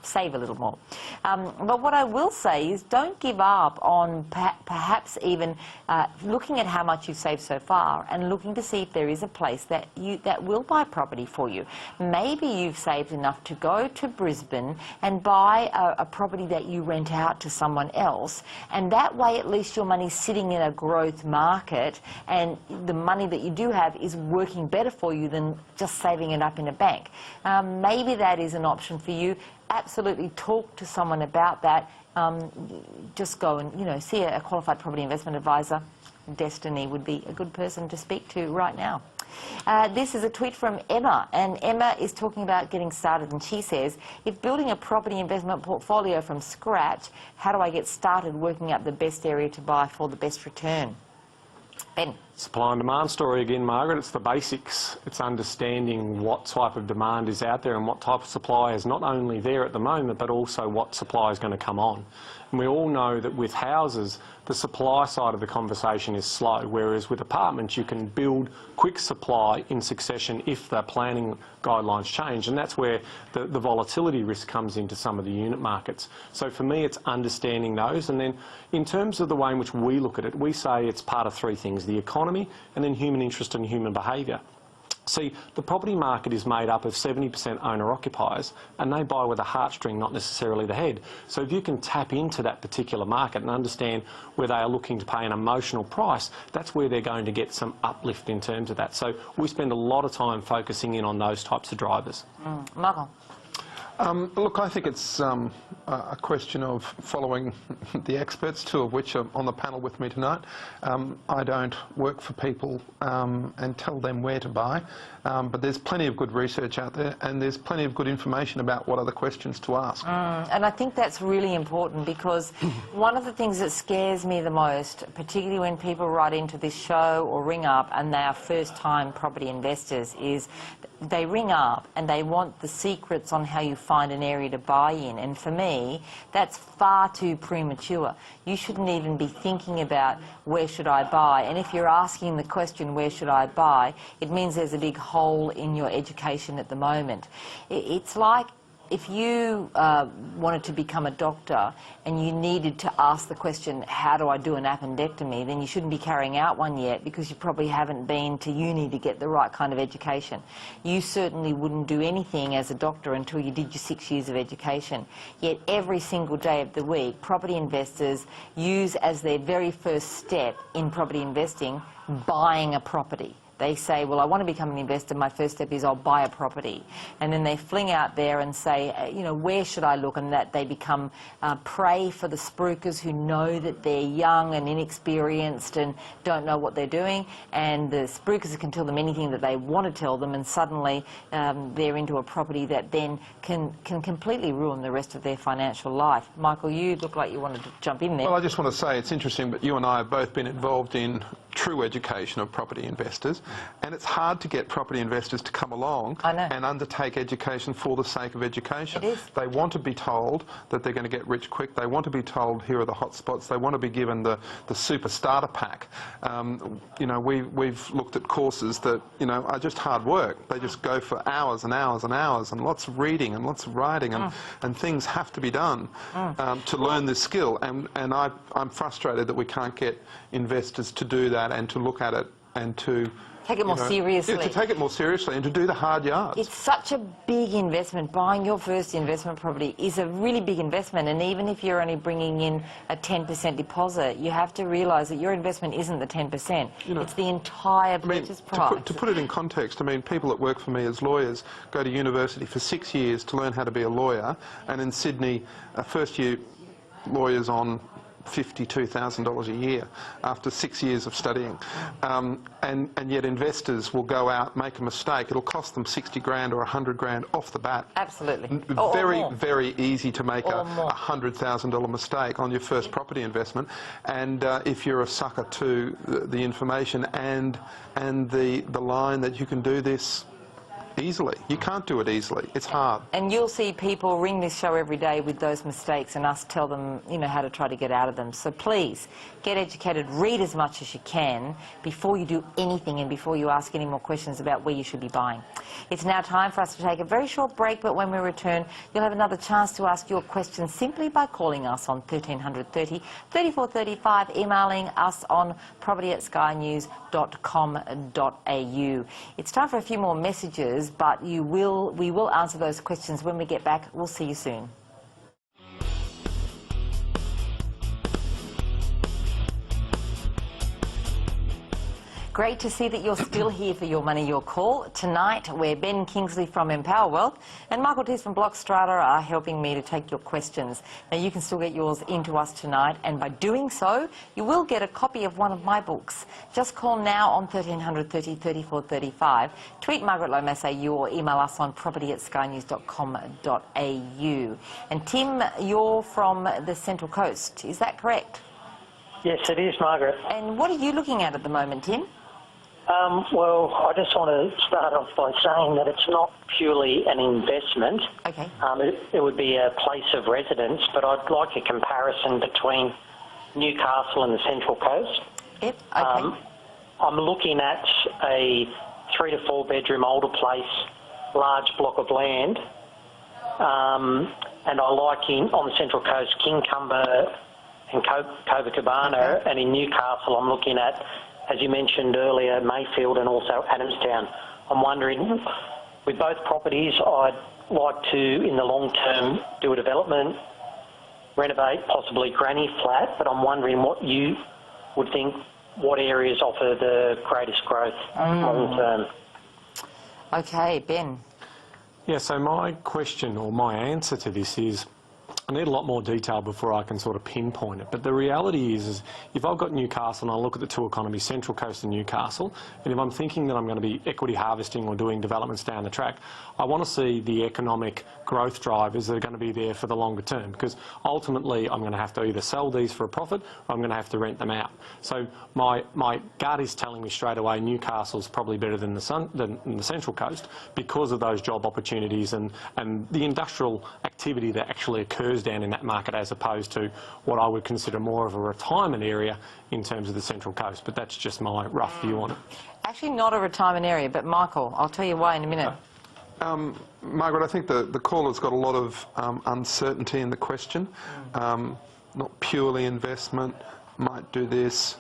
save a little more. But what I will say is don't give up on perhaps even looking at how much you've saved so far and looking to see if there is a place that will buy property for you. Maybe you've saved enough to go to Brisbane and buy a property that you rent out to someone else, and that way at least your money's sitting in a growth market and the money that you do have is working better for you than just saving it up in a bank. Maybe that is an option for you. Absolutely talk to someone about that. Just go and see a qualified property investment advisor. Destiny would be a good person to speak to right now. This is a tweet from Emma, and Emma is talking about getting started, and she says, if building a property investment portfolio from scratch, how do I get started working out the best area to buy for the best return? Ben. Supply and demand story again, Margaret. It's the basics. It's understanding what type of demand is out there and what type of supply is not only there at the moment, but also what supply is going to come on. And we all know that with houses, the supply side of the conversation is slow, whereas with apartments, you can build quick supply in succession if the planning guidelines change. And that's where the volatility risk comes into some of the unit markets. So for me, it's understanding those. And then in terms of the way in which we look at it, we say it's part of 3 things: the economy, and then human interest and human behaviour. See, the property market is made up of 70% owner-occupiers, and they buy with a heartstring, not necessarily the head. So if you can tap into that particular market and understand where they are looking to pay an emotional price, that's where they're going to get some uplift in terms of that. So we spend a lot of time focusing in on those types of drivers. Michael? Look, I think it's a question of following the experts, two of which are on the panel with me tonight. I don't work for people and tell them where to buy, but there's plenty of good research out there, and there's plenty of good information about what are the questions to ask. And I think that's really important, because one of the things that scares me the most, particularly when people write into this show or ring up and they are first-time property investors, is they ring up and they want the secrets on how you find an area to buy in. And for me, that's far too premature. You shouldn't even be thinking about where should I buy. And if you're asking the question, where should I buy, it means there's a big hole in your education at the moment. It's like if you wanted to become a doctor and you needed to ask the question, how do I do an appendectomy, then you shouldn't be carrying out one yet, because you probably haven't been to uni to get the right kind of education. You certainly wouldn't do anything as a doctor until you did your 6 years of education. Yet every single day of the week, property investors use as their very first step in property investing buying a property. They say, well, I want to become an investor, my first step is I'll buy a property. And then they fling out there and say, you know, where should I look? And that they become prey for the spruikers who know that they're young and inexperienced and don't know what they're doing. And the spruikers can tell them anything that they want to tell them, and suddenly they're into a property that then can completely ruin the rest of their financial life. Michael, you look like you wanted to jump in there. Well, I just want to say it's interesting, but you and I have both been involved in true education of property investors, and it's hard to get property investors to come along and undertake education for the sake of education. It is. They want to be told that they're going to get rich quick. They want to be told here are the hot spots. They want to be given the super starter pack. You know, we've looked at courses that, you know, are just hard work. They just go for hours and hours and hours, and lots of reading and lots of writing, and things have to be done to learn this skill. And I'm frustrated that we can't get investors to do that and to look at it and to take it more seriously. Yeah, to take it more seriously and to do the hard yards. It's such a big investment. Buying your first investment property is a really big investment, and even if you're only bringing in a 10% deposit, you have to realise that your investment isn't the 10%. You know, it's the entire purchase price. To put it in context, I mean, people that work for me as lawyers go to university for 6 years to learn how to be a lawyer, and in Sydney, first year lawyers on $52,000 a year after 6 years of studying, and yet investors will go out, make a mistake. It'll cost them 60 grand or 100 grand off the bat. Absolutely. Very easy to make a $100,000 mistake on your first property investment, and if you're a sucker to the information and the line that you can do this easily. You can't do it easily. It's hard. And you'll see people ring this show every day with those mistakes and us tell them, you know, how to try to get out of them. So please, get educated, read as much as you can before you do anything and before you ask any more questions about where you should be buying. It's now time for us to take a very short break, but when we return, you'll have another chance to ask your questions simply by calling us on 1300 30 34 35, emailing us on property@skynews.com.au. It's time for a few more messages, but we will answer those questions when we get back. We'll see you soon. Great to see that you're still here for Your Money, Your Call. Tonight, where Ben Kingsley from Empower Wealth and Michael Tees from Block Strata are helping me to take your questions. Now, you can still get yours into us tonight, and by doing so, you will get a copy of one of my books. Just call now on 1300 30 34 35, tweet Margaret Lomas AU, or email us on property@skynews.com.au. And Tim, you're from the Central Coast, is that correct? Yes, it is, Margaret. And what are you looking at the moment, Tim? Well, I just want to start off by saying that it's not purely an investment. Okay. It would be a place of residence, but I'd like a comparison between Newcastle and the Central Coast. Yep, okay. I'm looking at a 3 to 4 bedroom older place, large block of land, and I like on the Central Coast Kincumber and Copacabana, and in Newcastle I'm looking at, as you mentioned earlier, Mayfield and also Adamstown. I'm wondering, with both properties, I'd like to, in the long term, do a development, renovate, possibly granny flat, but I'm wondering what you would think, what areas offer the greatest growth long term. Okay, Ben. Yeah, so my question or my answer to this is, I need a lot more detail before I can sort of pinpoint it. But the reality is if I've got Newcastle and I look at the two economies, Central Coast and Newcastle, and if I'm thinking that I'm going to be equity harvesting or doing developments down the track, I want to see the economic growth drivers that are going to be there for the longer term, because ultimately I'm going to have to either sell these for a profit or I'm going to have to rent them out. So my gut is telling me straight away Newcastle's probably better than the Central Coast because of those job opportunities and the industrial activity that actually occurs down in that market, as opposed to what I would consider more of a retirement area in terms of the Central Coast. But that's just my rough view on it. Actually not a retirement area, but Michael, I'll tell you why in a minute. Margaret, I think the caller's got a lot of uncertainty in the question. Not purely investment, might do this,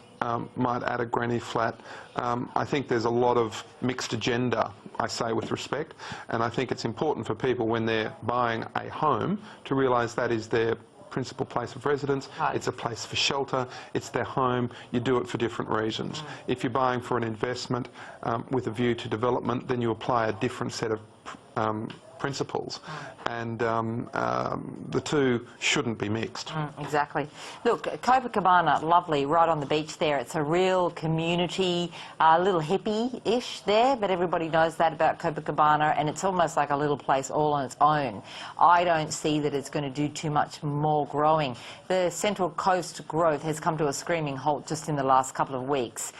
might add a granny flat. I think there's a lot of mixed agenda, I say with respect, and I think it's important for people when they're buying a home to realise that is their principal place of residence. Right. It's a place for shelter, it's their home, you do it for different reasons. If you're buying for an investment with a view to development, then you apply a different set of principles, and the two shouldn't be mixed. Exactly. Look, Copacabana, lovely, right on the beach there. It's a real community, a little hippie-ish there, but everybody knows that about Copacabana, and it's almost like a little place all on its own. I don't see that it's going to do too much more growing. The Central Coast growth has come to a screaming halt just in the last couple of weeks.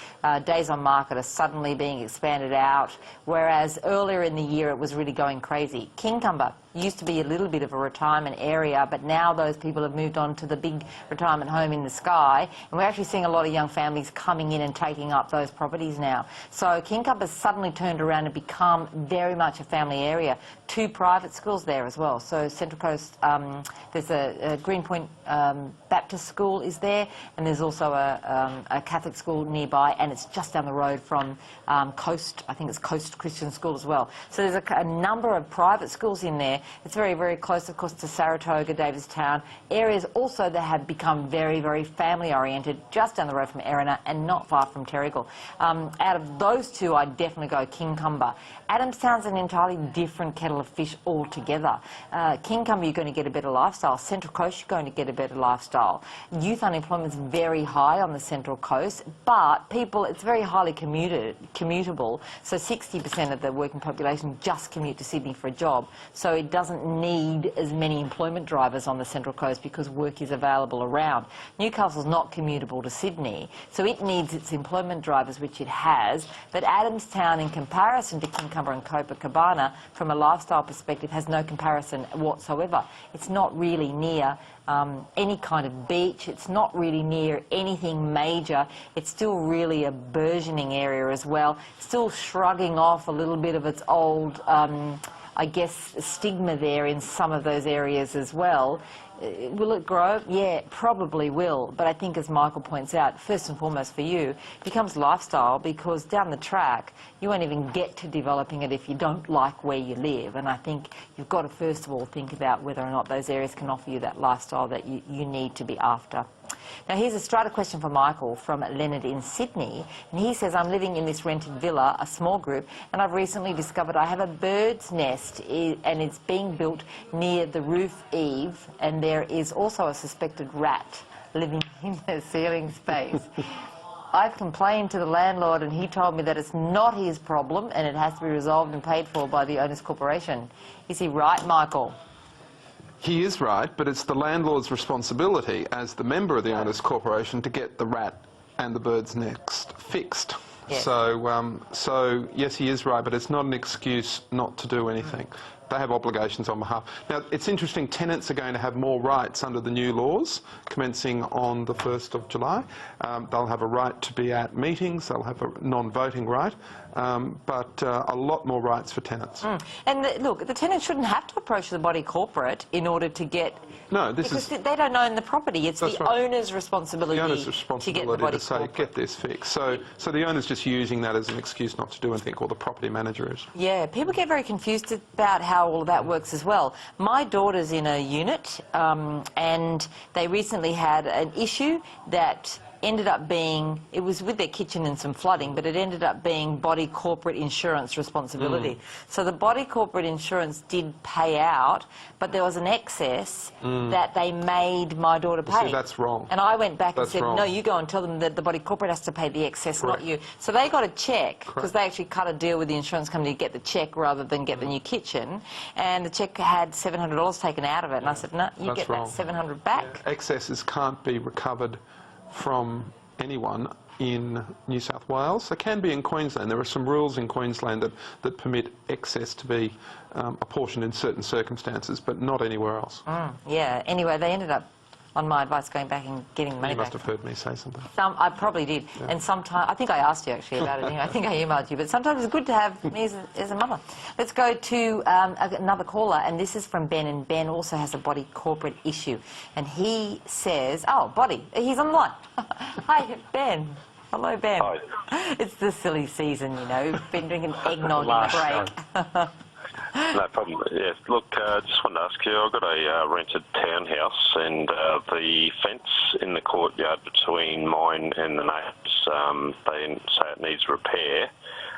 Days on market are suddenly being expanded out, whereas earlier in the year it was really going crazy. Kingcumber used to be a little bit of a retirement area, but now those people have moved on to the big retirement home in the sky, and we're actually seeing a lot of young families coming in and taking up those properties now. So Kingcumber's suddenly turned around and become very much a family area. 2 private schools there as well. So Central Coast, there's a Greenpoint Baptist school is there, and there's also a Catholic school nearby, and it's just down the road from Coast, I think it's Coast Christian School as well. So there's a number of private schools in there. It's very, very close, of course, to Saratoga, Davistown, areas also that have become very, very family-oriented, just down the road from Erina and not far from Terrigal. Out of those two, I'd definitely go Kingcumber. Adamstown's an entirely different kettle of fish altogether. Kingcumber, you're going to get a better lifestyle. Central Coast, you're going to get a better lifestyle. Youth unemployment's very high on the Central Coast, but people, it's very highly commutable. So 60% of the working population just commute to Sydney for a job. So it doesn't need as many employment drivers on the Central Coast because work is available around. Newcastle's not commutable to Sydney, so it needs its employment drivers, which it has. But Adamstown, in comparison to Kingcumber and Copacabana, from a lifestyle perspective, has no comparison whatsoever. It's not really near any kind of beach. It's not really near anything major. It's still really a burgeoning area as well, still shrugging off a little bit of its old I guess, stigma there in some of those areas as well. Will it grow? Yeah, it probably will. But I think, as Michael points out, first and foremost for you, it becomes lifestyle, because down the track, you won't even get to developing it if you don't like where you live. And I think you've got to first of all think about whether or not those areas can offer you that lifestyle that you need to be after. Now, here's a Strata question for Michael from Leonard in Sydney, and he says, I'm living in this rented villa, a small group, and I've recently discovered I have a bird's nest and it's being built near the roof eave, and there is also a suspected rat living in the ceiling space. I've complained to the landlord and he told me that it's not his problem and it has to be resolved and paid for by the Owners Corporation. Is he right, Michael? He is right, but it's the landlord's responsibility as the member of the Owners Corporation to get the rat and the bird's nest fixed. Yes. So yes, he is right, but it's not an excuse not to do anything. They have obligations on behalf. Now, it's interesting, tenants are going to have more rights under the new laws, commencing on the 1st of July. They'll have a right to be at meetings, they'll have a non-voting right, but a lot more rights for tenants. And look, the tenant shouldn't have to approach the body corporate in order to get... No, this because is... they don't own the property. It's the owner's responsibility, to get the body corporate. Get this fixed. So the owner's just using that as an excuse not to do anything, or the property manager is. Yeah, people get very confused about how all of that works as well. My daughter's in a unit, and they recently had an issue that ended up being, it was with their kitchen and some flooding, but it ended up being body corporate insurance responsibility. So the body corporate insurance did pay out, but there was an excess that they made my daughter pay. See, that's wrong. And I went back That's and said, wrong. no, you go and tell them that the body corporate has to pay the excess, Correct. not you. So they got a check, because Correct. they actually cut a deal with the insurance company to get the check rather than get the new kitchen, and the check had $700 taken out of it, and I said, no, you That's get wrong. that $700 back. Excesses can't be recovered from anyone in New South Wales. They can be in Queensland. There are some rules in Queensland that permit excess to be apportioned in certain circumstances, but not anywhere else. Yeah, anyway, they ended up, on my advice, going back and getting money You back. must have heard me say something. I probably did, and sometimes, I think I asked you actually about it, anyway. I think I emailed you, but sometimes it's good to have me as a mother. Let's go to another caller, and this is from Ben, and Ben also has a body corporate issue, and he says, oh, body, he's on the line. Hi, Ben. Hello, Ben. Hi. It's the silly season, you know, been drinking eggnog in the break. No problem. Yeah, look, just wanted to ask you, I've got a rented townhouse, and the fence in the courtyard between mine and the neighbours, they say it needs repair.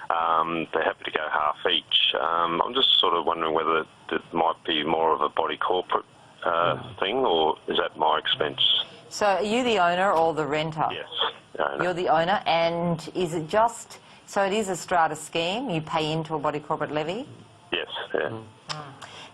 They're happy to go half each. I'm just sort of wondering whether it might be more of a body corporate thing, or is that my expense? So are you the owner or the renter? Yes, the owner. You're the owner, and is it just, so it is a strata scheme, you pay into a body corporate levy? Yes, yeah.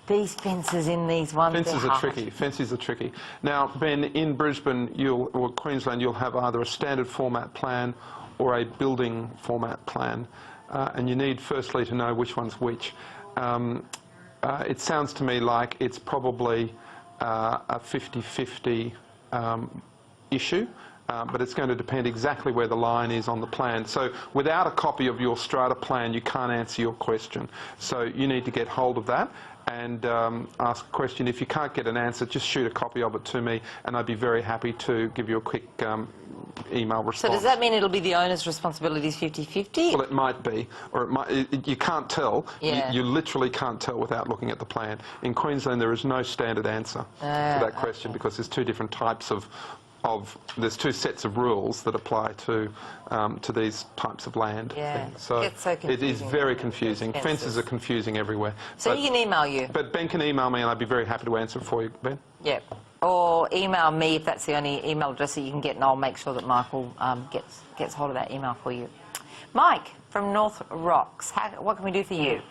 These fences in these ones, Fences they're are hard. tricky. Fences are tricky. Now, Ben, in Brisbane or Queensland, you'll have either a standard format plan or a building format plan, and you need firstly to know which one's which. It sounds to me like it's probably a 50-50 issue. But it's going to depend exactly where the line is on the plan. So without a copy of your strata plan, you can't answer your question. So you need to get hold of that and ask a question. If you can't get an answer, just shoot a copy of it to me, and I'd be very happy to give you a quick email response. So does that mean it'll be the owner's responsibilities 50-50? Well, it might be, or it might. You can't tell. Yeah. You literally can't tell without looking at the plan. In Queensland, there is no standard answer to that question because there's two different types of there's two sets of rules that apply to these types of land things. So, It's so it is confusing, very isn't it, confusing. those Fences fences. are confusing everywhere. So he can email you? But Ben can email me and I'd be very happy to answer it for you, Ben. Yep. Or email me if that's the only email address that you can get, and I'll make sure that Michael gets hold of that email for you. Mike from North Rocks, what can we do for you?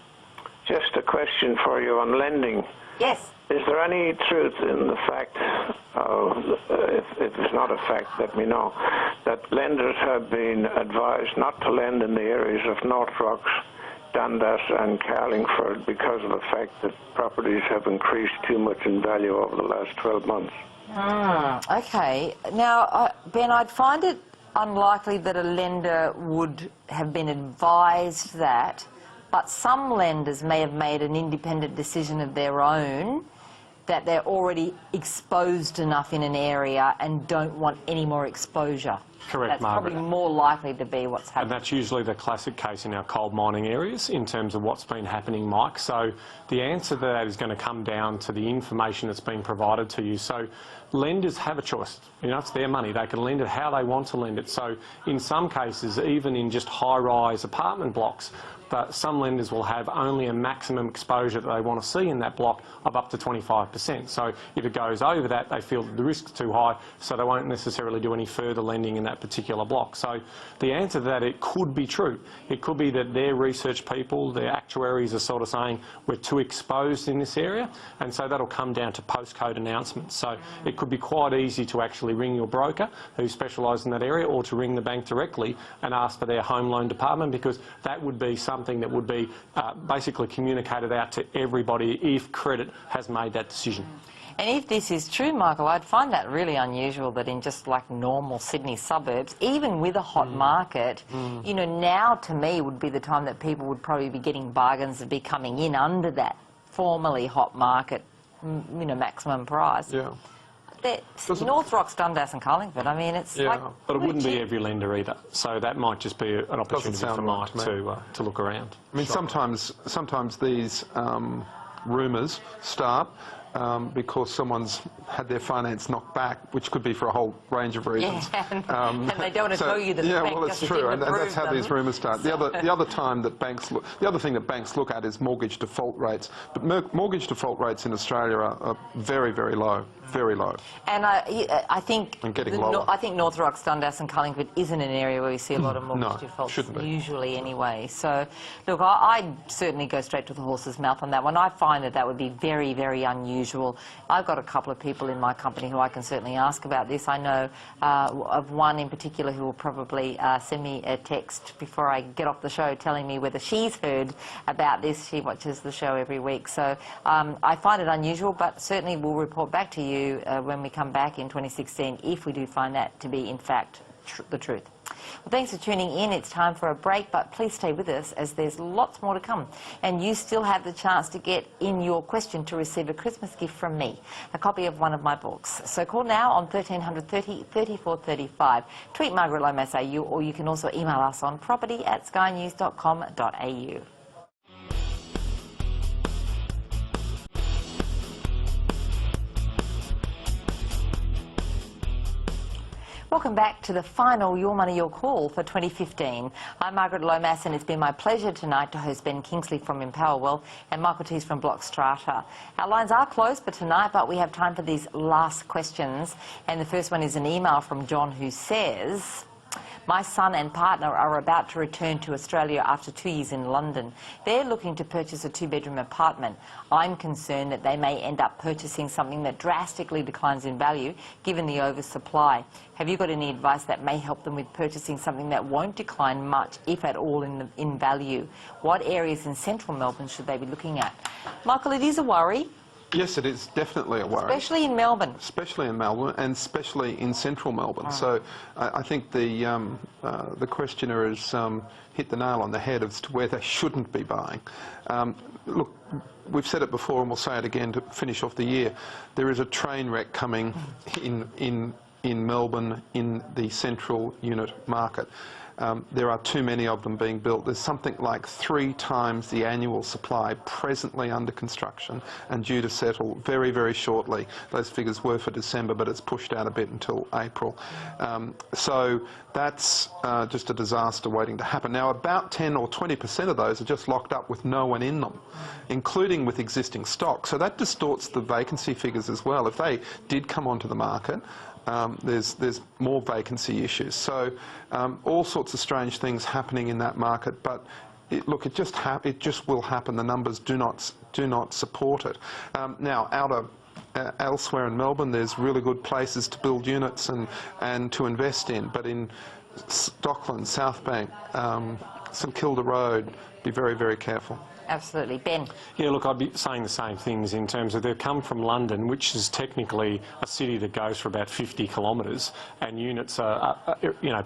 Just a question for you on lending. Yes. Is there any truth in the fact, if it's not a fact, let me know, that lenders have been advised not to lend in the areas of North Rocks, Dundas and Carlingford because of the fact that properties have increased too much in value over the last 12 months? Okay. Now, Ben, I'd find it unlikely that a lender would have been advised that, but some lenders may have made an independent decision of their own that they're already exposed enough in an area and don't want any more exposure. Correct, That's Margaret. probably more likely to be what's And happening. that's usually the classic case in our coal mining areas in terms of what's been happening, Mike. So the answer to that is going to come down to the information that's been provided to you. So lenders have a choice. You know, it's their money. They can lend it how they want to lend it. So in some cases, even in just high-rise apartment blocks, but some lenders will have only a maximum exposure that they want to see in that block of up to 25%. So if it goes over that, they feel that the risk's too high, so they won't necessarily do any further lending in that particular block. So the answer to that, it could be true. It could be that their research people, their actuaries are sort of saying we're too exposed in this area, and so that'll come down to postcode announcements. So it could be quite easy to actually ring your broker who specialises in that area, or to ring the bank directly and ask for their home loan department, because that would be something that would be basically communicated out to everybody if credit has made that decision. And if this is true, Michael, I'd find that really unusual that in just like normal Sydney suburbs, even with a hot market, you know, now to me would be the time that people would probably be getting bargains to be coming in under that formerly hot market, you know, maximum price. Yeah. North Rocks, Dundas and Carlingford, I mean, it's like... But it wouldn't be every lender either, so that might just be an opportunity for Mike to look around. I mean, sometimes these rumours start because someone's had their finance knocked back, which could be for a whole range of reasons. Yeah, and they don't want to tell you that. Yeah, the bank well, it's doesn't true, and approve that's how them. these rumours start. The other time that banks look, the other thing that banks look at is mortgage default rates. But mortgage default rates in Australia are very, very low, very low. And I think And getting lower. I think North Rocks, Dundas, and Collingwood isn't an area where we see a lot of mortgage defaults. Shouldn't be. Usually, anyway. So, look, I certainly go straight to the horse's mouth on that one. I find that would be very, very unusual. I've got a couple of people in my company who I can certainly ask about this. I know of one in particular who will probably send me a text before I get off the show telling me whether she's heard about this. She watches the show every week. So I find it unusual, but certainly we'll report back to you when we come back in 2016 if we do find that to be, in fact, the truth. Well, thanks for tuning in. It's time for a break, but please stay with us as there's lots more to come. And you still have the chance to get in your question to receive a Christmas gift from me, a copy of one of my books. So call now on 1300 30 34 35. Tweet Margaret Lomas AU, or you can also email us on property@skynews.com.au. Welcome back to the final Your Money, Your Call for 2015. I'm Margaret Lomas, and it's been my pleasure tonight to host Ben Kingsley from Empowerwell and Michael Tees from Block Strata. Our lines are closed for tonight, but we have time for these last questions. And the first one is an email from John who says, my son and partner are about to return to Australia after 2 years in London. They're looking to purchase a 2-bedroom apartment. I'm concerned that they may end up purchasing something that drastically declines in value given the oversupply. Have you got any advice that may help them with purchasing something that won't decline much, if at all, in value? What areas in central Melbourne should they be looking at? Michael, it is a worry. Yes, it is definitely a worry. Especially in Melbourne. Especially in Melbourne, and especially in central Melbourne. So I think the questioner has hit the nail on the head as to where they shouldn't be buying. Look, we've said it before and we'll say it again to finish off the year. There is a train wreck coming in Melbourne in the central unit market. There are too many of them being built. There's something like 3 times the annual supply presently under construction and due to settle very, very shortly. Those figures were for December, but it's pushed out a bit until April. So that's just a disaster waiting to happen. Now, about 10 or 20% of those are just locked up with no one in them, including with existing stock. So that distorts the vacancy figures as well. If they did come onto the market, there's more vacancy issues. So all sorts of strange things happening in that market, but it just will happen. The numbers do not support it. Now, elsewhere in Melbourne, there's really good places to build units and to invest in, but in Dockland, South Bank, St Kilda Road, be very, very careful. Absolutely. Ben? Yeah, look, I'd be saying the same things in terms of they've come from London, which is technically a city that goes for about 50 kilometres, and units are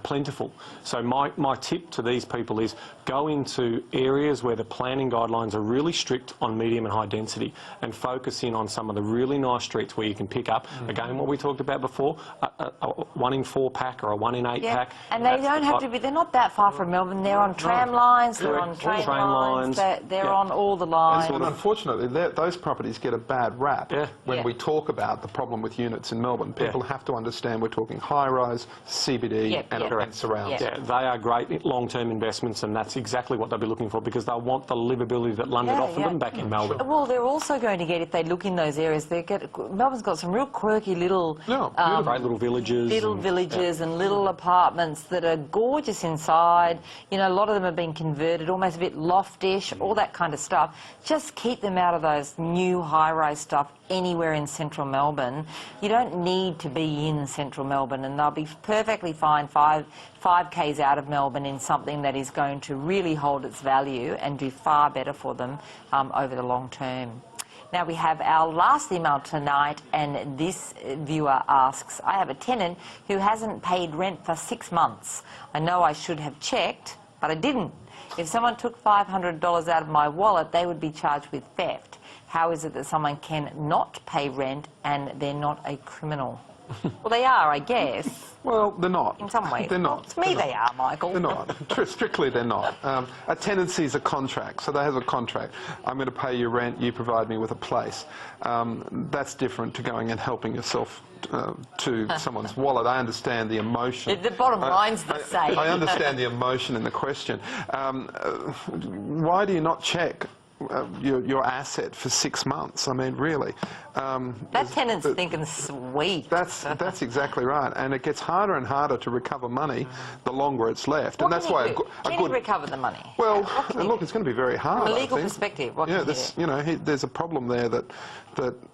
plentiful. So my tip to these people is go into areas where the planning guidelines are really strict on medium and high density, and focus in on some of the really nice streets where you can pick up, again, what we talked about before, a 1 in 4 pack or a 1 in 8 pack. And they don't have to be, they're not that far from Melbourne. They're on tram lines, they're on train lines, they're on all the lines. And unfortunately, those properties get a bad rap when we talk about the problem with units in Melbourne. People have to understand we're talking high-rise, CBD and surrounds. Yeah, they are great long-term investments, and that's exactly what they'll be looking for, because they'll want the livability that London offered them back in Melbourne. Well, they're also going to get, if they look in those areas, Melbourne's got some real quirky little... great little villages. And little apartments that are gorgeous inside. You know, a lot of them have been converted, almost a bit loftish, all that kind of stuff. Just keep them out of those new high-rise stuff anywhere in central Melbourne. You don't need to be in central Melbourne, and they'll be perfectly fine 5 k's out of Melbourne in something that is going to really hold its value and do far better for them over the long term. Now we have our last email tonight, and this viewer asks, I have a tenant who hasn't paid rent for 6 months. I know I should have checked, but I didn't. If someone took $500 out of my wallet, they would be charged with theft. How is it that someone can not pay rent and they're not a criminal? Well, they are, I guess. Well, they're not. In some ways. They're not. Well, to me, they are, Michael. They're not. Strictly, they're not. A tenancy is a contract, so they have a contract. I'm going to pay you rent, you provide me with a place. That's different to going and helping yourself to someone's wallet. I understand the emotion. The bottom line's the same. I understand the emotion in the question. Why do you not check your asset for 6 months? I mean, really. That tenant's thinking, sweet. That's exactly right, and it gets harder and harder to recover money the longer it's left, and that's why Can you recover the money? Well, look, it's going to be very hard. From a legal I think. perspective, what can you do? There's a problem there that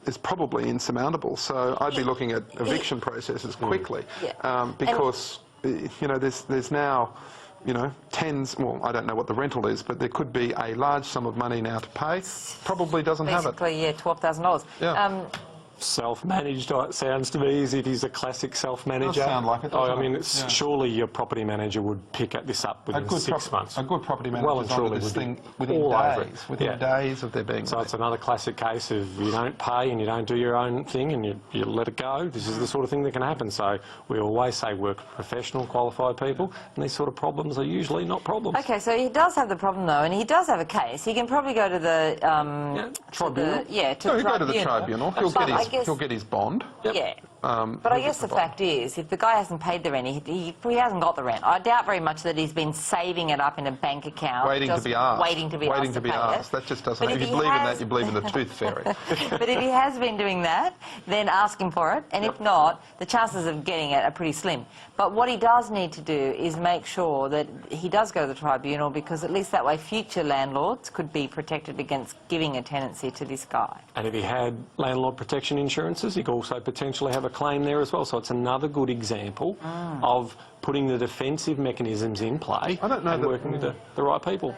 is probably insurmountable. So I'd be looking at eviction processes quickly, because there's now. Tens, well, I don't know what the rental is, but there could be a large sum of money now to pay. Probably doesn't have it. Basically, yeah, $12,000. Yeah. Self-managed, it sounds to me as if he's a classic self-manager. Does sound like it, I mean, surely your property manager would pick this up within 6 months. A good property manager well and truly this would thing be within all over days. it. Within days of there being. So it's another classic case of you don't pay and you don't do your own thing and you let it go. This is the sort of thing that can happen. So we always say work with professional, qualified people, and these sort of problems are usually not problems. Okay, so he does have the problem though, and he does have a case. He can probably go to the tribunal. He'll go to the tribunal. He'll get his bond. Yep. Yeah. But I guess the fact is, if the guy hasn't paid the rent, he hasn't got the rent. I doubt very much that he's been saving it up in a bank account. Waiting to be asked. Waiting to be asked. That just doesn't. If you believe in that, you believe in the tooth fairy. But if he has been doing that, then ask him for it. And if not, the chances of getting it are pretty slim. But what he does need to do is make sure that he does go to the tribunal, because at least that way future landlords could be protected against giving a tenancy to this guy. And if he had landlord protection insurances, he could also potentially have a claim there as well. So it's another good example of putting the defensive mechanisms in play and working with the right people.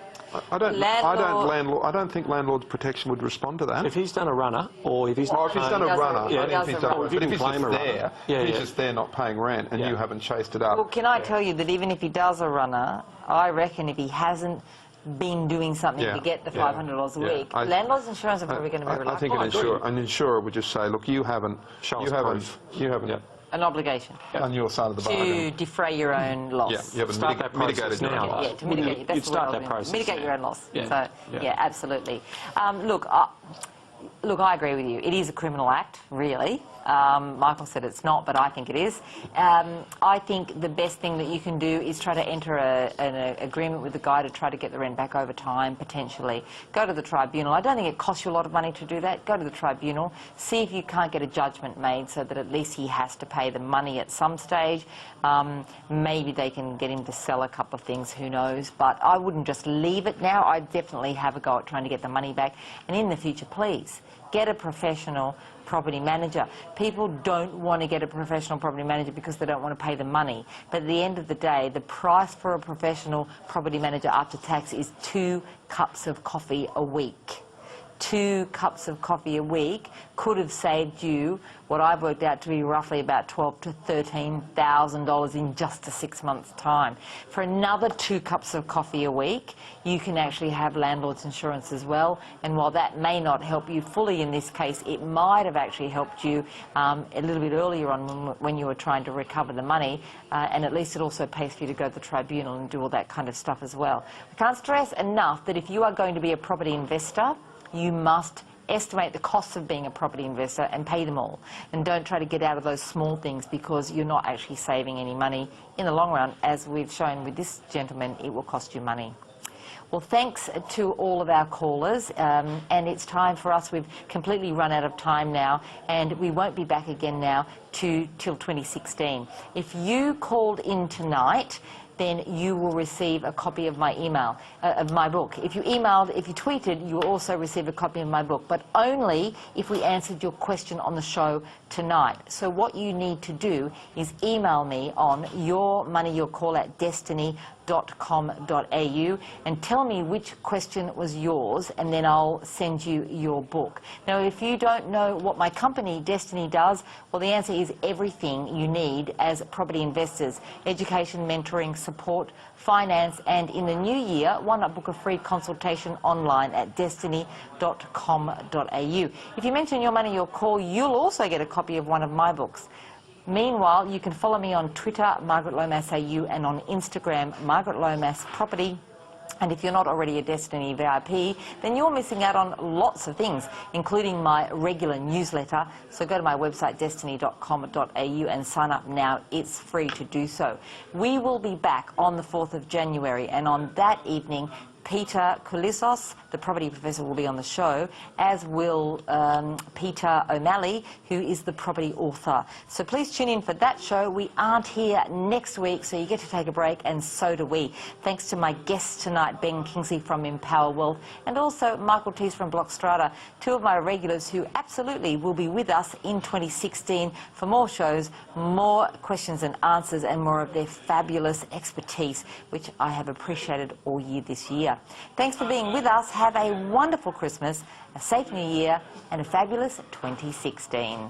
I don't think landlord's protection would respond to that. If he's done a runner, or if he's if he's done a runner, if he's just there not paying rent and you haven't chased it up. Well, can I tell you that even if he does a runner, I reckon if he hasn't been doing something to get the $500 a week, landlord's insurance are probably going to be reluctant. I think an insurer would just say, look, you haven't an obligation on your side of the bargain to defray your own loss. Yeah, you haven't mitigated your own loss. To mitigate. That's start that process. Mitigate your own loss. So absolutely. Look, I agree with you. It is a criminal act, really. Michael said it's not, but I think it is. I think the best thing that you can do is try to enter an agreement with the guy to try to get the rent back over time, potentially. Go to the tribunal. I don't think it costs you a lot of money to do that. Go to the tribunal. See if you can't get a judgment made so that at least he has to pay the money at some stage. Maybe they can get him to sell a couple of things, who knows. But I wouldn't just leave it now. I'd definitely have a go at trying to get the money back. And in the future, please, get a professional property manager. People don't want to get a professional property manager because they don't want to pay the money. But at the end of the day, the price for a professional property manager after tax is 2 cups of coffee a week. 2 cups of coffee a week could have saved you what I've worked out to be roughly about $12,000 to $13,000 in just a 6 months' time. For another 2 cups of coffee a week, you can actually have landlord's insurance as well. And while that may not help you fully in this case, it might have actually helped you a little bit earlier on when you were trying to recover the money. And at least it also pays for you to go to the tribunal and do all that kind of stuff as well. I can't stress enough that if you are going to be a property investor, you must estimate the costs of being a property investor and pay them all. And don't try to get out of those small things, because you're not actually saving any money. In the long run, as we've shown with this gentleman, it will cost you money. Well, thanks to all of our callers, and it's time for us. We've completely run out of time now, and we won't be back again now till 2016. If you called in tonight, then you will receive a copy of my email, of my book. If you tweeted, you will also receive a copy of my book, but only if we answered your question on the show tonight. So what you need to do is email me on yourmoneyyourcall@destiny.com.au and tell me which question was yours, and then I'll send you your book. Now, if you don't know what my company Destiny does, well, the answer is everything you need as property investors: education, mentoring, support, finance, and in the new year, why not book a free consultation online at destiny.com.au. If you mention Your Money, Your Call, you'll also get a copy of one of my books. Meanwhile, you can follow me on Twitter, Margaret Lomas AU, and on Instagram, Margaret Lomas Property. And if you're not already a Destiny VIP, then you're missing out on lots of things, including my regular newsletter. So go to my website, destiny.com.au, and sign up now. It's free to do so. We will be back on the 4th of January, and on that evening, Peter Kulissos, the property professor, will be on the show, as will Peter O'Malley, who is the property author. So please tune in for that show. We aren't here next week, so you get to take a break, and so do we. Thanks to my guests tonight, Ben Kingsley from Empower Wealth, and also Michael Tees from Strata, two of my regulars who absolutely will be with us in 2016 for more shows, more questions and answers, and more of their fabulous expertise, which I have appreciated all year this year. Thanks for being with us. Have a wonderful Christmas, a safe New Year, and a fabulous 2016.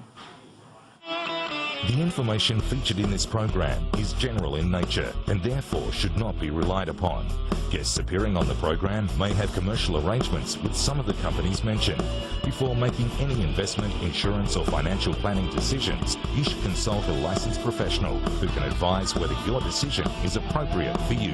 The information featured in this program is general in nature and therefore should not be relied upon. Guests appearing on the program may have commercial arrangements with some of the companies mentioned. Before making any investment, insurance or financial planning decisions, you should consult a licensed professional who can advise whether your decision is appropriate for you.